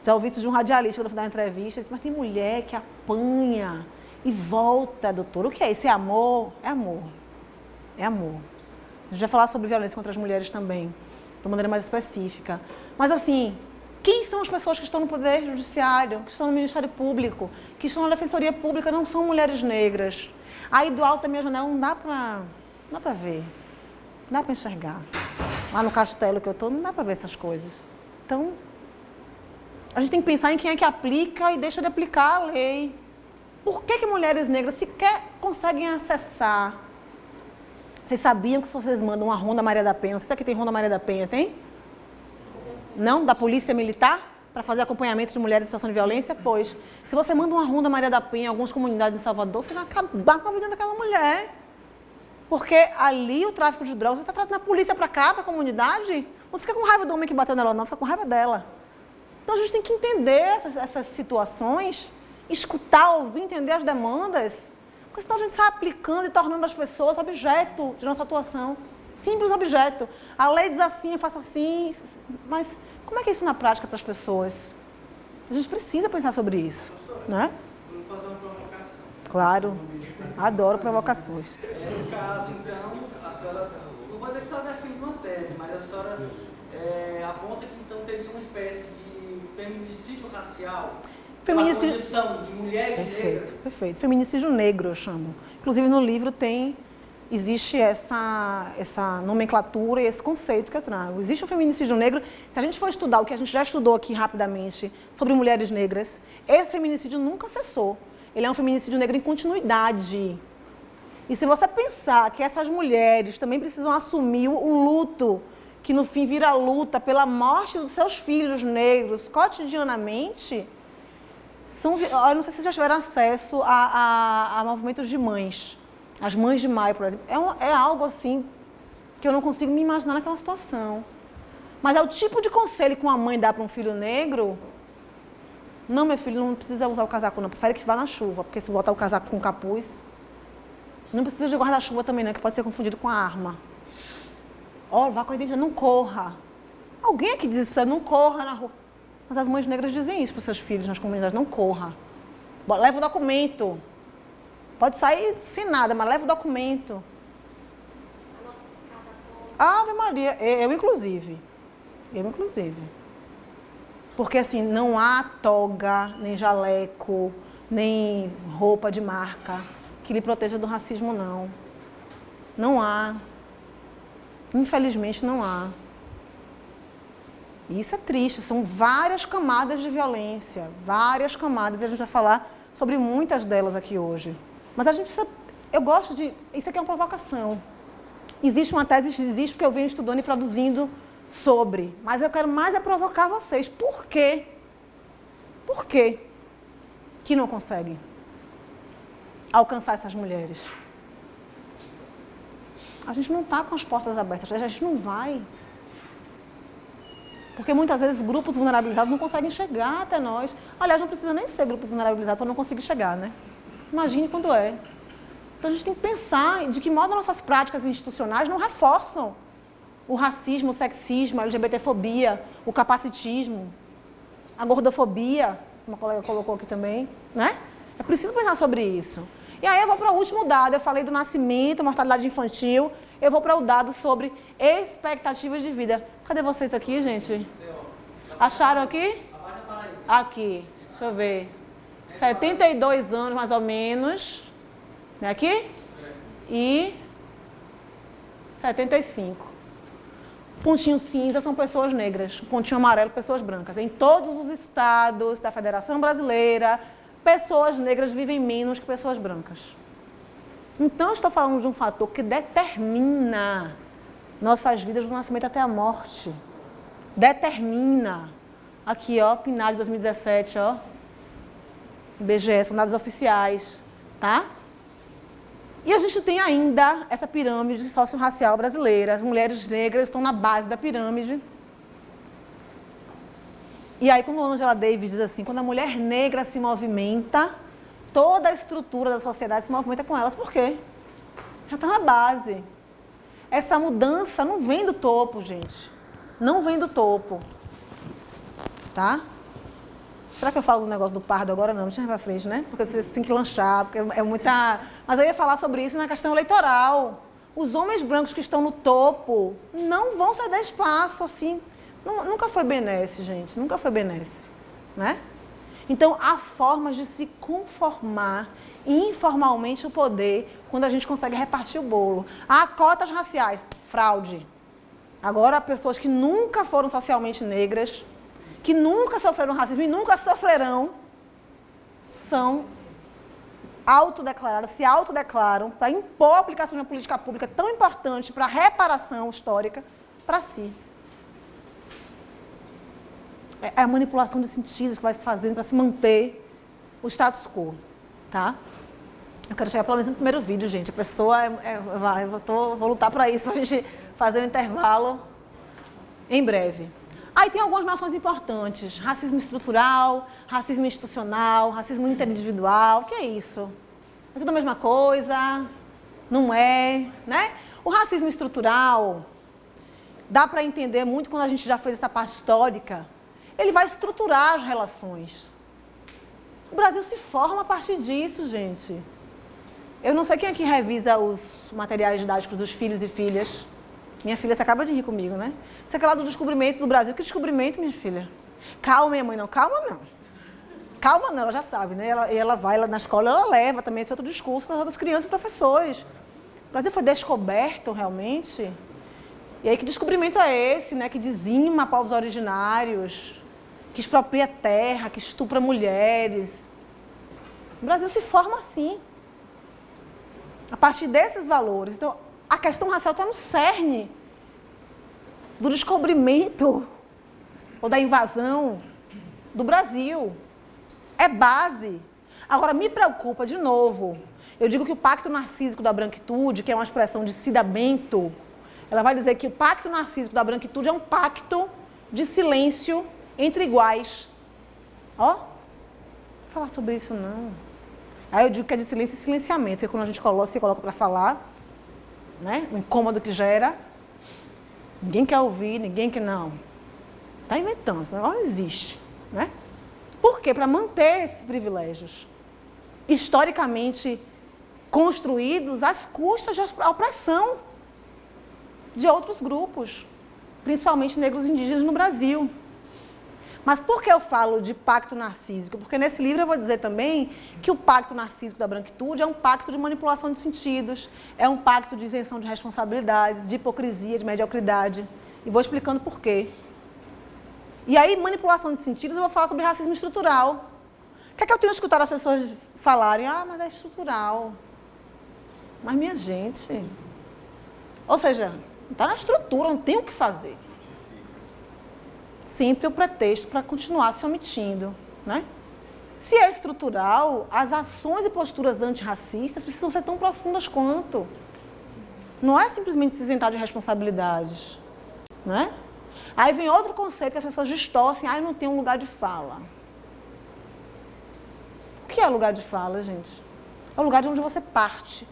Já ouvi isso de um radialista quando eu fui dar uma entrevista. Ele disse, mas tem mulher que apanha e volta, doutor. O que é isso? É amor? É amor. É amor. A gente vai falar sobre violência contra as mulheres também, de maneira mais específica. Mas assim, quem são as pessoas que estão no Poder Judiciário, que estão no Ministério Público, que estão na Defensoria Pública, não são mulheres negras. Aí do alto da minha janela não dá para ver, não dá para enxergar. Lá no castelo que eu estou, não dá para ver essas coisas. Então, a gente tem que pensar em quem é que aplica e deixa de aplicar a lei. Por que mulheres negras sequer conseguem acessar? Vocês sabiam que se vocês mandam uma Ronda Maria da Penha, não sei se aqui tem Ronda Maria da Penha, tem? Não? Da Polícia Militar? Para fazer acompanhamento de mulheres em situação de violência? Pois, se você manda uma Ronda Maria da Penha em algumas comunidades em Salvador, você vai acabar com a vida daquela mulher. Porque ali o tráfico de drogas, você está trazendo a polícia para cá, para a comunidade, não fica com raiva do homem que bateu nela, não, fica com raiva dela. Então a gente tem que entender essas situações, escutar, ouvir, entender as demandas, porque senão a gente sai aplicando e tornando as pessoas objeto de nossa atuação. Simples objeto. A lei diz assim, eu faço assim, mas como é que é isso na prática para as pessoas? A gente precisa pensar sobre isso, né? Vou fazer uma provocação. Claro, adoro provocações. No caso, então, a senhora, não vou dizer que a senhora defende uma tese, mas a senhora aponta que então teria uma espécie de feminicídio racial, Feminicídio... a condição de mulheres negras. Perfeito. Feminicídio negro, eu chamo. Inclusive, no livro tem existe essa nomenclatura e esse conceito que eu trago. Existe o feminicídio negro. Se a gente for estudar o que a gente já estudou aqui rapidamente sobre mulheres negras, esse feminicídio nunca cessou. Ele é um feminicídio negro em continuidade. E se você pensar que essas mulheres também precisam assumir o luto, que no fim vira luta pela morte dos seus filhos negros cotidianamente, eu não sei se vocês já tiveram acesso a movimentos de mães. As mães de maio, por exemplo. É algo assim que eu não consigo me imaginar naquela situação. Mas é o tipo de conselho que uma mãe dá para um filho negro. Não, meu filho, não precisa usar o casaco, não. Prefere que vá na chuva, porque se botar o casaco com capuz, não precisa de guarda-chuva também, não, que pode ser confundido com a arma. Ó, vá com a identidade, não corra. Alguém aqui diz isso, não corra na rua. Mas as mães negras dizem isso para os seus filhos nas comunidades, não corra. Leva o documento. Pode sair sem nada, mas leva o documento. Ave Maria, eu inclusive. Porque assim, não há toga, nem jaleco, nem roupa de marca que lhe proteja do racismo, não. Não há. Infelizmente não há. E isso é triste, são várias camadas de violência, várias camadas, e a gente vai falar sobre muitas delas aqui hoje. Mas a gente precisa, eu gosto de, isso aqui é uma provocação. Existe uma tese, existe porque eu venho estudando e produzindo sobre, mas eu quero mais é provocar vocês. Por quê? Por quê que não conseguem alcançar essas mulheres? A gente não está com as portas abertas, a gente não vai. Porque muitas vezes grupos vulnerabilizados não conseguem chegar até nós. Aliás, não precisa nem ser grupo vulnerabilizado para não conseguir chegar, né? Imagine quando é. Então a gente tem que pensar de que modo nossas práticas institucionais não reforçam o racismo, o sexismo, a LGBTfobia, o capacitismo, a gordofobia, como a colega colocou aqui também, né? É preciso pensar sobre isso. E aí eu vou para o último dado, eu falei do nascimento, mortalidade infantil, eu vou para o dado sobre expectativas de vida. Cadê vocês aqui, gente? Acharam aqui? Aqui, deixa eu ver. 72 anos, mais ou menos. Né, aqui? E 75. Pontinho cinza são pessoas negras. Pontinho amarelo, pessoas brancas. Em todos os estados da Federação Brasileira, pessoas negras vivem menos que pessoas brancas. Então, estou falando de um fator que determina nossas vidas do nascimento até a morte. Determina. Aqui, ó, PNAD 2017, ó. IBGE, são dados oficiais, tá? E a gente tem ainda essa pirâmide socio-racial brasileira. As mulheres negras estão na base da pirâmide. E aí, quando a Angela Davis diz assim, quando a mulher negra se movimenta, toda a estrutura da sociedade se movimenta com elas. Por quê? Já está na base. Essa mudança não vem do topo, gente. Não vem do topo. Tá? Será que eu falo do negócio do pardo agora? Não, deixa eu ir pra frente, né? Porque você tem que lanchar, porque é muita... Mas eu ia falar sobre isso na questão eleitoral. Os homens brancos que estão no topo não vão ceder espaço, assim. Nunca foi benesse, gente. Nunca foi benesse, né? Então, há formas de se conformar informalmente o poder quando a gente consegue repartir o bolo. Há cotas raciais, fraude. Agora, pessoas que nunca foram socialmente negras, que nunca sofreram racismo e nunca sofrerão, são autodeclaradas, se autodeclaram para impor a aplicação de uma política pública tão importante para a reparação histórica para si. É a manipulação de sentidos que vai se fazendo para se manter o status quo, tá? Eu quero chegar pelo menos no primeiro vídeo, gente. A pessoa, vou lutar para isso, para a gente fazer um intervalo em breve. Aí tem algumas noções importantes. Racismo estrutural, racismo institucional, racismo interindividual. O que é isso? É tudo a mesma coisa? Não é, né? O racismo estrutural, dá para entender muito quando a gente já fez essa parte histórica. Ele vai estruturar as relações. O Brasil se forma a partir disso, gente. Eu não sei quem aqui revisa os materiais didáticos dos filhos e filhas. Minha filha, você acaba de rir comigo, né? Você quer lá do descobrimento do Brasil. Que descobrimento, minha filha? Calma, minha mãe, não. Calma, não. Calma, não. Ela já sabe, né? Ela vai lá na escola, ela leva também esse outro discurso para as outras crianças e professores. O Brasil foi descoberto realmente. E aí que descobrimento é esse, né? Que dizima povos originários, que expropria terra, que estupra mulheres. O Brasil se forma assim, a partir desses valores. Então, a questão racial está no cerne do descobrimento ou da invasão do Brasil. É base. Agora, me preocupa, de novo, eu digo que o pacto narcísico da branquitude, que é uma expressão de Cida Bento, ela vai dizer que o pacto narcísico da branquitude é um pacto de silêncio entre iguais. Ó, não vou falar sobre isso não. Aí eu digo que é de silêncio e silenciamento, porque quando a gente se coloca para falar, né, o incômodo que gera, ninguém quer ouvir, ninguém quer não. Está inventando, esse negócio não existe, né? Por quê? Para manter esses privilégios historicamente construídos às custas da opressão de outros grupos, principalmente negros e indígenas no Brasil. Mas por que eu falo de pacto narcísico? Porque nesse livro eu vou dizer também que o pacto narcísico da branquitude é um pacto de manipulação de sentidos, é um pacto de isenção de responsabilidades, de hipocrisia, de mediocridade. E vou explicando por quê. E aí, manipulação de sentidos, eu vou falar sobre racismo estrutural. O que é que eu tenho escutado as pessoas falarem? Ah, mas é estrutural. Mas, minha gente... Ou seja, está na estrutura, não tem o que fazer. Sempre o pretexto para continuar se omitindo, né? Se é estrutural, as ações e posturas antirracistas precisam ser tão profundas quanto. Não é simplesmente se isentar de responsabilidades, né? Aí vem outro conceito que as pessoas distorcem. Ah, eu não tenho um lugar de fala. O que é lugar de fala, gente? É o lugar de onde você parte.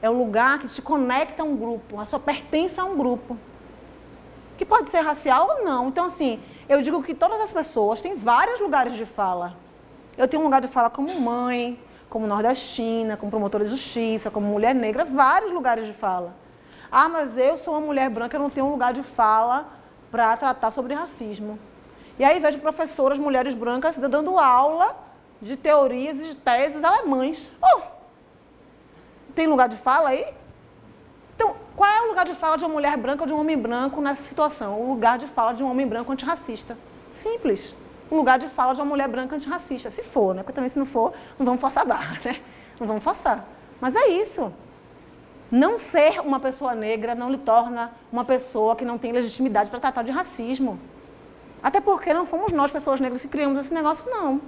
É o lugar que te conecta a um grupo, a sua pertença a um grupo. Que pode ser racial ou não. Então, assim, eu digo que todas as pessoas têm vários lugares de fala. Eu tenho um lugar de fala como mãe, como nordestina, como promotora de justiça, como mulher negra, vários lugares de fala. Ah, mas eu sou uma mulher branca, eu não tenho um lugar de fala para tratar sobre racismo. E aí vejo professoras, mulheres brancas, dando aula de teorias e de teses alemães. Oh, tem lugar de fala aí? Então, qual é o lugar de fala de uma mulher branca ou de um homem branco nessa situação? O lugar de fala de um homem branco antirracista. Simples. O lugar de fala de uma mulher branca antirracista. Se for, né? Porque também se não for, não vamos forçar a barra, né? Não vamos forçar. Mas é isso. Não ser uma pessoa negra não lhe torna uma pessoa que não tem legitimidade para tratar de racismo. Até porque não fomos nós, pessoas negras, que criamos esse negócio, não.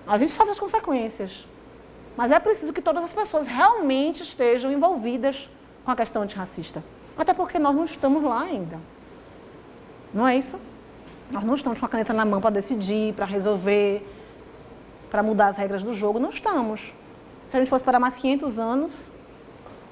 A gente sofre as consequências. Mas é preciso que todas as pessoas realmente estejam envolvidas com a questão antirracista. Até porque nós não estamos lá ainda. Não é isso? Nós não estamos com a caneta na mão para decidir, para resolver, para mudar as regras do jogo. Não estamos. Se a gente for esperar mais 500 anos,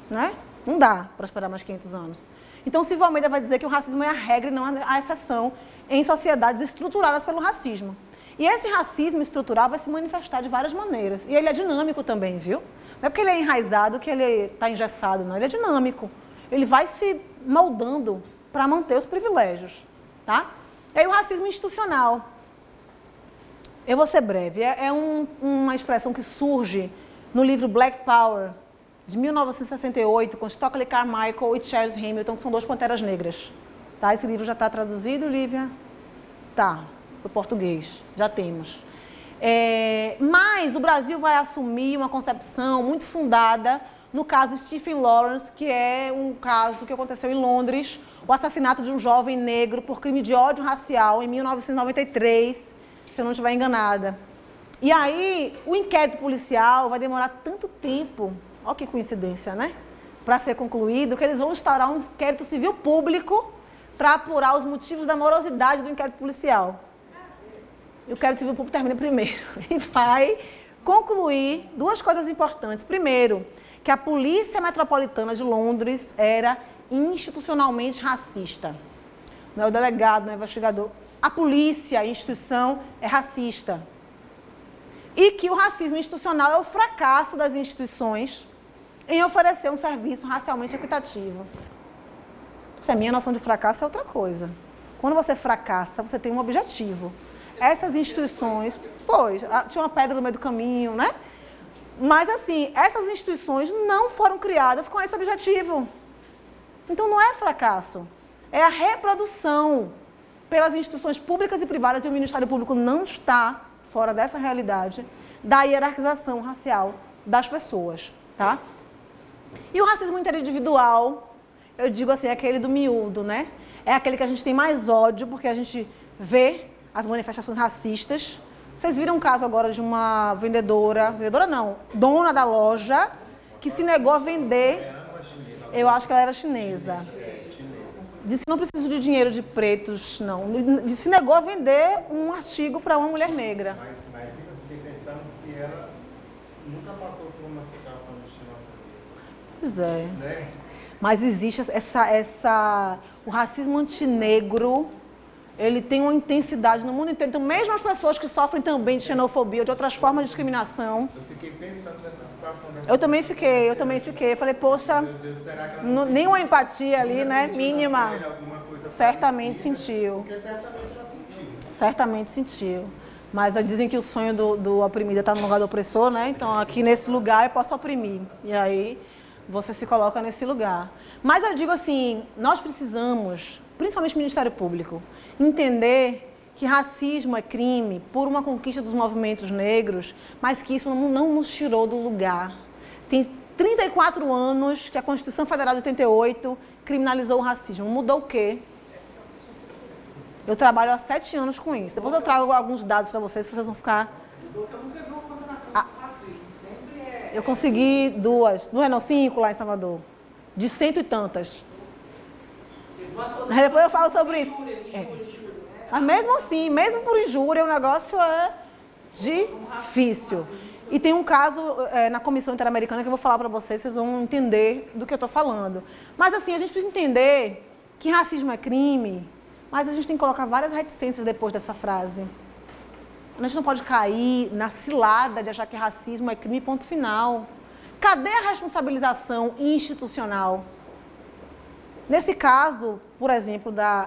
né? Não dá para esperar mais 500 anos. Então, Silvio Almeida vai dizer que o racismo é a regra e não a exceção em sociedades estruturadas pelo racismo. E esse racismo estrutural vai se manifestar de várias maneiras. E ele é dinâmico também, viu? Não é porque ele é enraizado que ele está engessado, não. Ele é dinâmico. Ele vai se moldando para manter os privilégios, tá? E aí o racismo institucional. Eu vou ser breve. Uma expressão que surge no livro Black Power, de 1968, com Stokely Carmichael e Charles Hamilton, que são duas panteras negras. Tá? Esse livro já está traduzido, Lívia? Tá, para o português, já temos. Mas o Brasil vai assumir uma concepção muito fundada no caso Stephen Lawrence, que é um caso que aconteceu em Londres, o assassinato de um jovem negro por crime de ódio racial em 1993, se eu não estiver enganada. E aí, o inquérito policial vai demorar tanto tempo, olha que coincidência, né? Para ser concluído, que eles vão instaurar um inquérito civil público para apurar os motivos da morosidade do inquérito policial. E o inquérito civil público termina primeiro e vai concluir duas coisas importantes. Primeiro, que a Polícia Metropolitana de Londres era institucionalmente racista. Não é o delegado, não é o investigador. A polícia, a instituição, é racista. E que o racismo institucional é o fracasso das instituições em oferecer um serviço racialmente equitativo. Se a minha noção de fracasso é outra coisa. Quando você fracassa, você tem um objetivo. Essas instituições, pois, tinha uma pedra no meio do caminho, né? Mas, assim, essas instituições não foram criadas com esse objetivo. Então, não é fracasso. É a reprodução pelas instituições públicas e privadas, e o Ministério Público não está fora dessa realidade, da hierarquização racial das pessoas, tá? E o racismo interindividual, eu digo assim, é aquele do miúdo, né? É aquele que a gente tem mais ódio, porque a gente vê as manifestações racistas. Vocês viram um caso agora de uma vendedora não, dona da loja, que se negou a vender, eu acho que ela era chinesa. Disse que não preciso de dinheiro de pretos, não. Se negou a vender um artigo para uma mulher negra. Mas eu fiquei pensando se ela nunca passou por uma situação de xenofobia. Pois é. Né? Mas existe o racismo antinegro, ele tem uma intensidade no mundo inteiro. Então, mesmo as pessoas que sofrem também de xenofobia ou de outras formas de discriminação... Eu fiquei pensando nessa situação. Eu também fiquei. Eu falei, poxa, Meu Deus, será que ela nenhuma empatia ali, né? Mínima. alguma coisa Certamente parecida? sentiu. Porque certamente ela sentiu. Certamente sentiu. Mas dizem que o sonho do oprimido é estar no lugar do opressor, né? Então, aqui nesse lugar eu posso oprimir. E aí, você se coloca nesse lugar. Mas eu digo assim, nós precisamos, principalmente o Ministério Público, entender que racismo é crime por uma conquista dos movimentos negros, mas que isso não nos tirou do lugar. Tem 34 anos que a Constituição Federal de 88 criminalizou o racismo. Mudou o quê? Eu trabalho há 7 anos com isso. Depois eu trago alguns dados para vocês vão ficar... Mudou que eu nunca vi uma condenação por racismo. Sempre é... Eu consegui 5 lá em Salvador. De 100 e tantas. Depois eu falo sobre isso. Mas mesmo assim, mesmo por injúria, o negócio é difícil. E tem um caso na Comissão Interamericana que eu vou falar para vocês, vocês vão entender do que eu estou falando. Mas assim, a gente precisa entender que racismo é crime, mas a gente tem que colocar várias reticências depois dessa frase. A gente não pode cair na cilada de achar que racismo é crime, ponto final. Cadê a responsabilização institucional? Nesse caso, por exemplo, da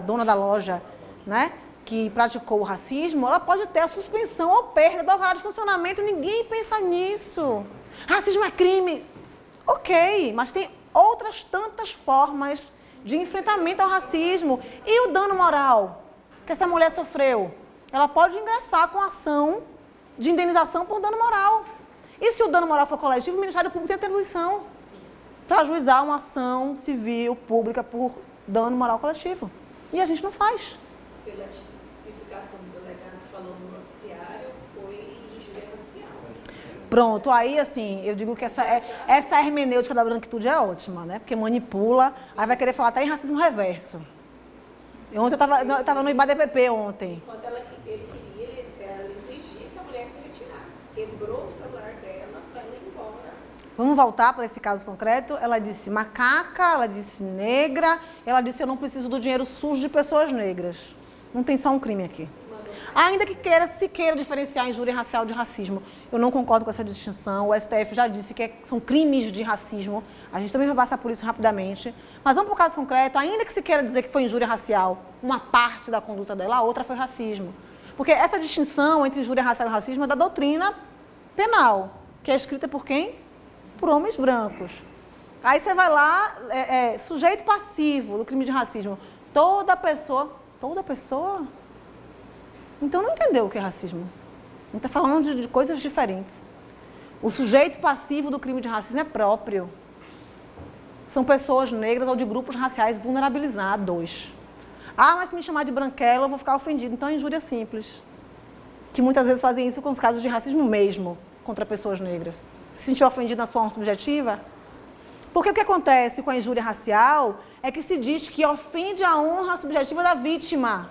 dona da loja, né, que praticou o racismo, ela pode ter a suspensão ou perda do alvará de funcionamento. Ninguém pensa nisso. Racismo é crime. Ok, mas tem outras tantas formas de enfrentamento ao racismo. E o dano moral que essa mulher sofreu? Ela pode ingressar com ação de indenização por dano moral. E se o dano moral for coletivo, o Ministério Público tem atribuição para ajuizar uma ação civil pública por dano moral coletivo. E a gente não faz. Pela tipificação do delegado que falou no noticiário, foi injúria racial. Pronto, aí assim, eu digo que essa hermenêutica da branquitude é ótima, né? Porque manipula, aí vai querer falar até em racismo reverso. Ontem eu estava no IBADPP ontem. Quando ela exigia que a mulher se retirasse. Quebrou o celular dela para ela ir embora. Vamos voltar para esse caso concreto. Ela disse macaca, ela disse negra, ela disse eu não preciso do dinheiro sujo de pessoas negras. Não tem só um crime aqui. Ainda que se queira diferenciar injúria racial de racismo, eu não concordo com essa distinção. O STF já disse que são crimes de racismo. A gente também vai passar por isso rapidamente. Mas vamos para o caso concreto. Ainda que se queira dizer que foi injúria racial, uma parte da conduta dela, a outra foi racismo. Porque essa distinção entre injúria racial e racismo é da doutrina penal, que é escrita por quem? Por homens brancos. Aí você vai lá, sujeito passivo do crime de racismo. Toda pessoa? Então não entendeu o que é racismo. A gente está falando de coisas diferentes. O sujeito passivo do crime de racismo é próprio. São pessoas negras ou de grupos raciais vulnerabilizados. Ah, mas se me chamar de branquela, eu vou ficar ofendido. Então é injúria simples. Que muitas vezes fazem isso com os casos de racismo mesmo, contra pessoas negras. Se sentir ofendido na sua honra subjetiva? Porque o que acontece com a injúria racial é que se diz que ofende a honra subjetiva da vítima.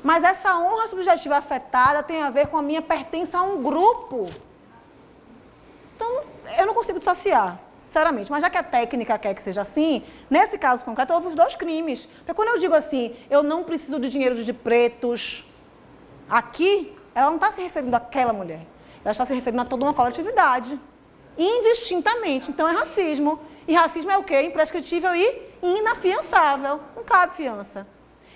Mas essa honra subjetiva afetada tem a ver com a minha pertença a um grupo. Então, eu não consigo dissociar, sinceramente. Mas já que a técnica quer que seja assim, nesse caso concreto, houve os 2 crimes. Porque quando eu digo assim, eu não preciso de dinheiro de pretos, aqui, ela não está se referindo àquela mulher. Ela está se referindo a toda uma coletividade. Indistintamente. Então, é racismo. E racismo é o quê? Imprescritível e inafiançável. Não cabe fiança.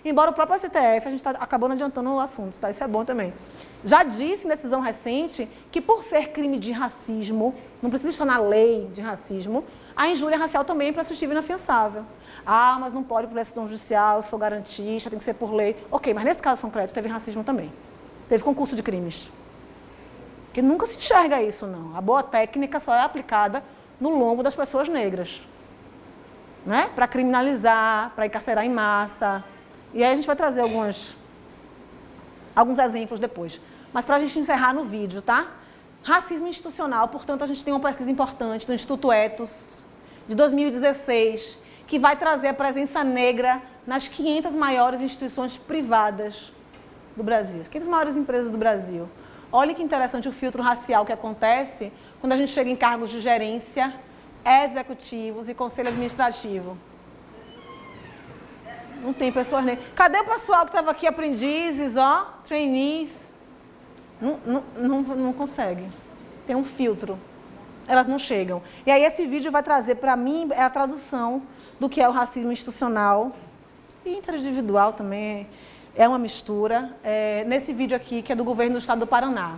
embora o próprio STF, a gente está acabando adiantando o assunto, tá? Isso é bom também. Já disse em decisão recente que por ser crime de racismo, não precisa estar na lei de racismo, a injúria racial também é prescritível e inafiançável. Ah, mas não pode por decisão judicial, eu sou garantista, tem que ser por lei. Ok, mas nesse caso concreto teve racismo também. Teve concurso de crimes. Porque nunca se enxerga isso, não. A boa técnica só é aplicada no lombo das pessoas negras. Né? Para criminalizar, para encarcerar em massa. E aí a gente vai trazer alguns exemplos depois. Mas para a gente encerrar no vídeo, tá? Racismo institucional, portanto, a gente tem uma pesquisa importante do Instituto Ethos, de 2016, que vai trazer a presença negra nas 500 maiores instituições privadas do Brasil, as 500 maiores empresas do Brasil. Olha que interessante o filtro racial que acontece quando a gente chega em cargos de gerência, executivos e conselho administrativo. Não tem pessoas negras. Cadê o pessoal que estava aqui, aprendizes, trainees? Não consegue. Tem um filtro. Elas não chegam. E aí esse vídeo vai trazer, para mim, a tradução do que é o racismo institucional e interindividual também. É uma mistura. Nesse vídeo aqui, que é do governo do estado do Paraná.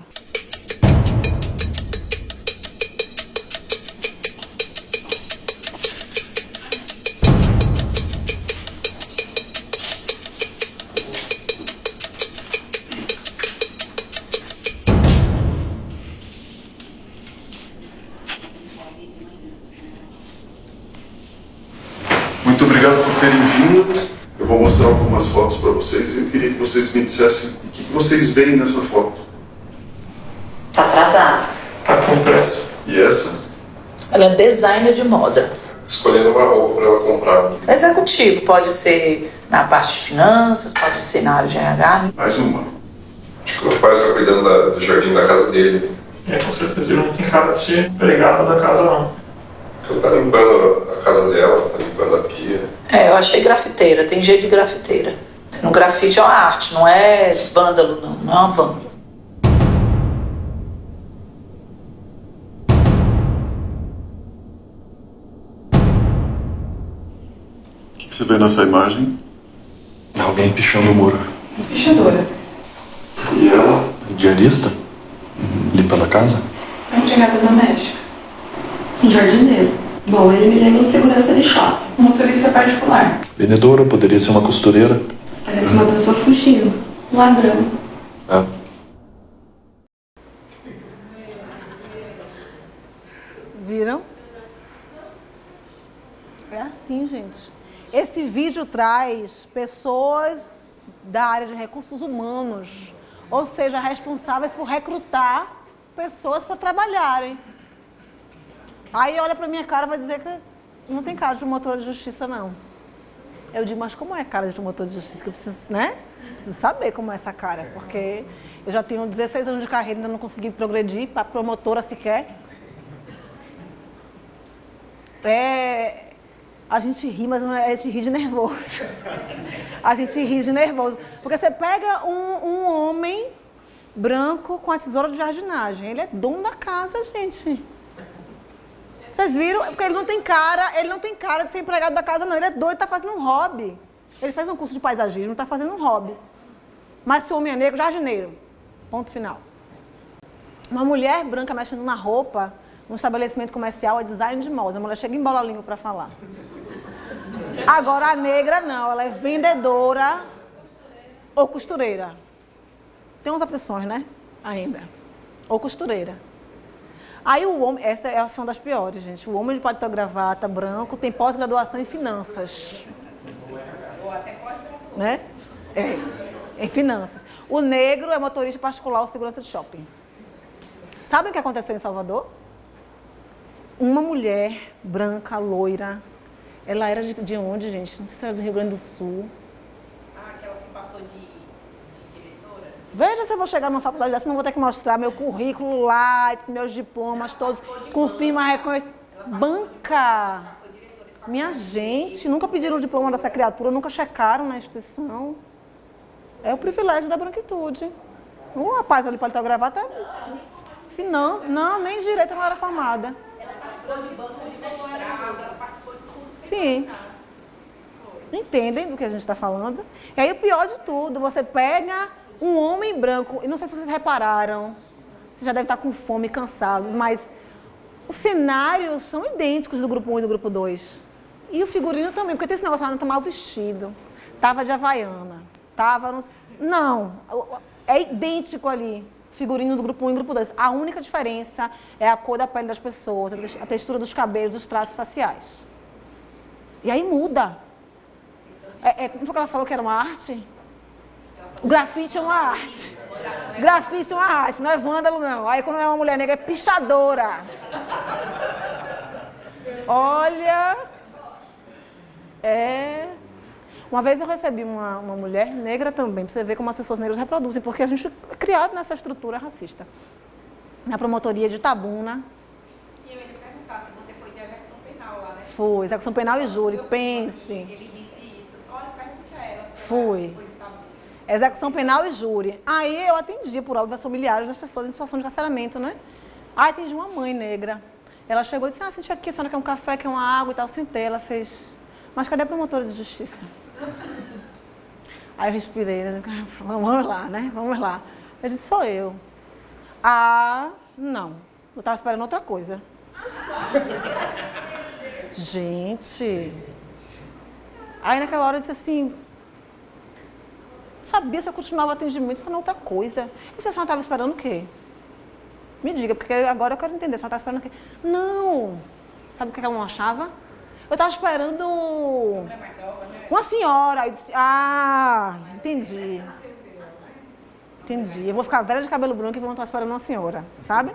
Muito obrigado por terem vindo. Eu vou mostrar algumas fotos para vocês e eu queria que vocês me dissessem o que vocês veem nessa foto. Tá atrasado. Tá com pressa. E essa? Ela é designer de moda. Escolhendo uma roupa para ela comprar. Executivo, pode ser na parte de finanças, pode ser na área de RH. Mais uma. Acho que o pai está cuidando do jardim da casa dele. Com certeza ele não tem cara de ser empregado da casa, não. Ela tá limpando a casa dela, tá limpando a pia. Eu achei grafiteira, tem jeito de grafiteira. No grafite é uma arte, não é vândalo, não é uma vândalo. O que você vê nessa imagem? Alguém pichando o muro. Pichadora. E ela? Diarista? Limpando a casa? A empregada doméstica. Um jardineiro. Bom, ele me lembra um segurança de shopping. Um motorista particular. Vendedora, poderia ser uma costureira. Parece uma pessoa fugindo. Um ladrão. Viram? É assim, gente. Esse vídeo traz pessoas da área de recursos humanos, ou seja, responsáveis por recrutar pessoas para trabalharem. Aí olha pra minha cara e vai dizer que não tem cara de promotora de justiça, não. Eu digo, mas como é cara de promotor de justiça? Que eu preciso, né? Preciso saber como é essa cara, porque eu já tenho 16 anos de carreira e ainda não consegui progredir para promotora sequer. A gente ri, mas a gente ri de nervoso. A gente ri de nervoso. Porque você pega um homem branco com a tesoura de jardinagem. Ele é dono da casa, gente. Vocês viram? Porque ele não tem cara de ser empregado da casa, não. Ele é doido, ele está fazendo um hobby. Ele fez um curso de paisagismo, está fazendo um hobby. Mas se o homem é negro, jardineiro. Ponto final. Uma mulher branca mexendo na roupa, num estabelecimento comercial, é design de moda. A mulher chega em bola língua para falar. Agora a negra não, ela é vendedora ou costureira. Tem umas opções, né? Ainda. Ou costureira. Aí o homem, essa é uma das piores, gente. O homem de paletó gravata branco tem pós-graduação em finanças. Ou até pós-graduação. Né? Em finanças. O negro é motorista particular ou segurança de shopping. Sabem o que aconteceu em Salvador? Uma mulher branca, loira, ela era de onde, gente? Não sei se era do Rio Grande do Sul. Aquela se passou de diretora? Veja se eu vou chegar numa faculdade dessa, não vou ter que mostrar meu currículo lá, meus diplomas todos, com firma reconhecida. Banca! Minha gente, nunca pediram o diploma dessa criatura, nunca checaram na instituição. É o privilégio da branquitude. O rapaz ali pode estar gravata. Não, nem direito ela era formada. Ela participou de banco de mestrado, ela participou de tudo. Sim. entendem do que a gente está falando. E aí o pior de tudo, você pega um homem branco, e não sei se vocês repararam, vocês já devem estar com fome, cansados, mas os cenários são idênticos do grupo 1 e do grupo 2. E o figurino também, porque tem esse negócio, não tá mal vestido, tava de havaiana, tava... Não, é idêntico ali, figurino do grupo 1 e grupo 2. A única diferença é a cor da pele das pessoas, a textura dos cabelos, dos traços faciais. E aí muda. Como foi que ela falou que era uma arte? O grafite é uma arte. Grafite é uma arte, não é vândalo, não. Aí quando é uma mulher negra, é pichadora. Olha... Uma vez eu recebi uma mulher negra também, pra você ver como as pessoas negras reproduzem, porque a gente é criado nessa estrutura racista. Na promotoria de Itabuna. Sim, eu ia perguntar se você foi de execução penal lá, né? Fui, execução penal e júri, pense. Ele disse isso. Olha, pergunte a ela se Fui. ela foi de Itabuna. Execução penal e júri. Aí eu atendi por óbvias familiares das pessoas em situação de carceramento, né? Aí atendi uma mãe negra. Ela chegou e disse, senti aqui, a senhora quer um café, quer uma água e tal. Sentei, ela fez, mas cadê a promotora de justiça? Aí eu respirei, né? Vamos lá, né? Vamos lá. Eu disse, sou eu. Não. Eu estava esperando outra coisa. Gente. Aí naquela hora eu disse assim, sabia se eu continuava o atendimento, falando outra coisa. E a senhora estava esperando o quê? Me diga, porque agora eu quero entender. A senhora estava esperando o quê? Não. Sabe o que ela não achava? Eu estava esperando uma senhora. Eu disse, entendi. Entendi. Eu vou ficar velha de cabelo branco e vou estar esperando uma senhora, sabe?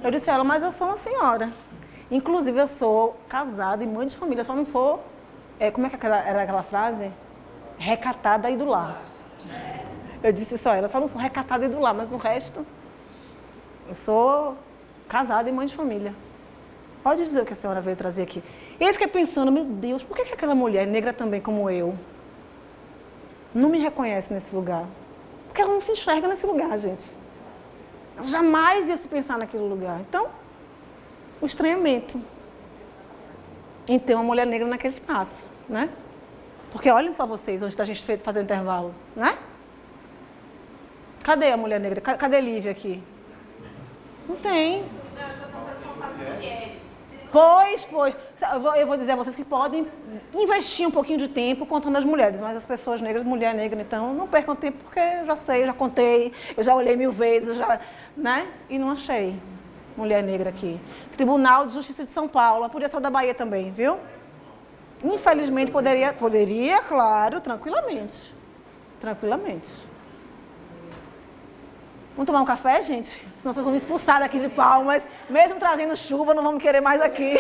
Eu disse a ela, mas eu sou uma senhora. Inclusive, eu sou casada e mãe de família, só não sou... como é que era aquela frase? Recatada e do lar. Eu disse isso a ela, só não sou recatada e do lar, mas o resto... Eu sou casada e mãe de família. Pode dizer o que a senhora veio trazer aqui. E aí eu fiquei pensando, meu Deus, por que aquela mulher negra também como eu não me reconhece nesse lugar? Porque ela não se enxerga nesse lugar, gente. Ela jamais ia se pensar naquele lugar. Então, o estranhamento em ter uma mulher negra naquele espaço, né? Porque olhem só vocês, antes da gente fazer o intervalo, né? Cadê a mulher negra? Cadê a Lívia aqui? Não tem. Pois. Eu vou dizer a vocês que podem investir um pouquinho de tempo contando as mulheres, mas as pessoas negras, mulher negra, então, não percam tempo, porque eu já sei, eu já contei, eu já olhei 1000 vezes, né? E não achei mulher negra aqui. Tribunal de Justiça de São Paulo, podia ser o da Bahia também, viu? Infelizmente, poderia, claro, tranquilamente. Vamos tomar um café, gente? Senão vocês vão me expulsar daqui de Palmas. Mesmo trazendo chuva, não vamos querer mais aqui.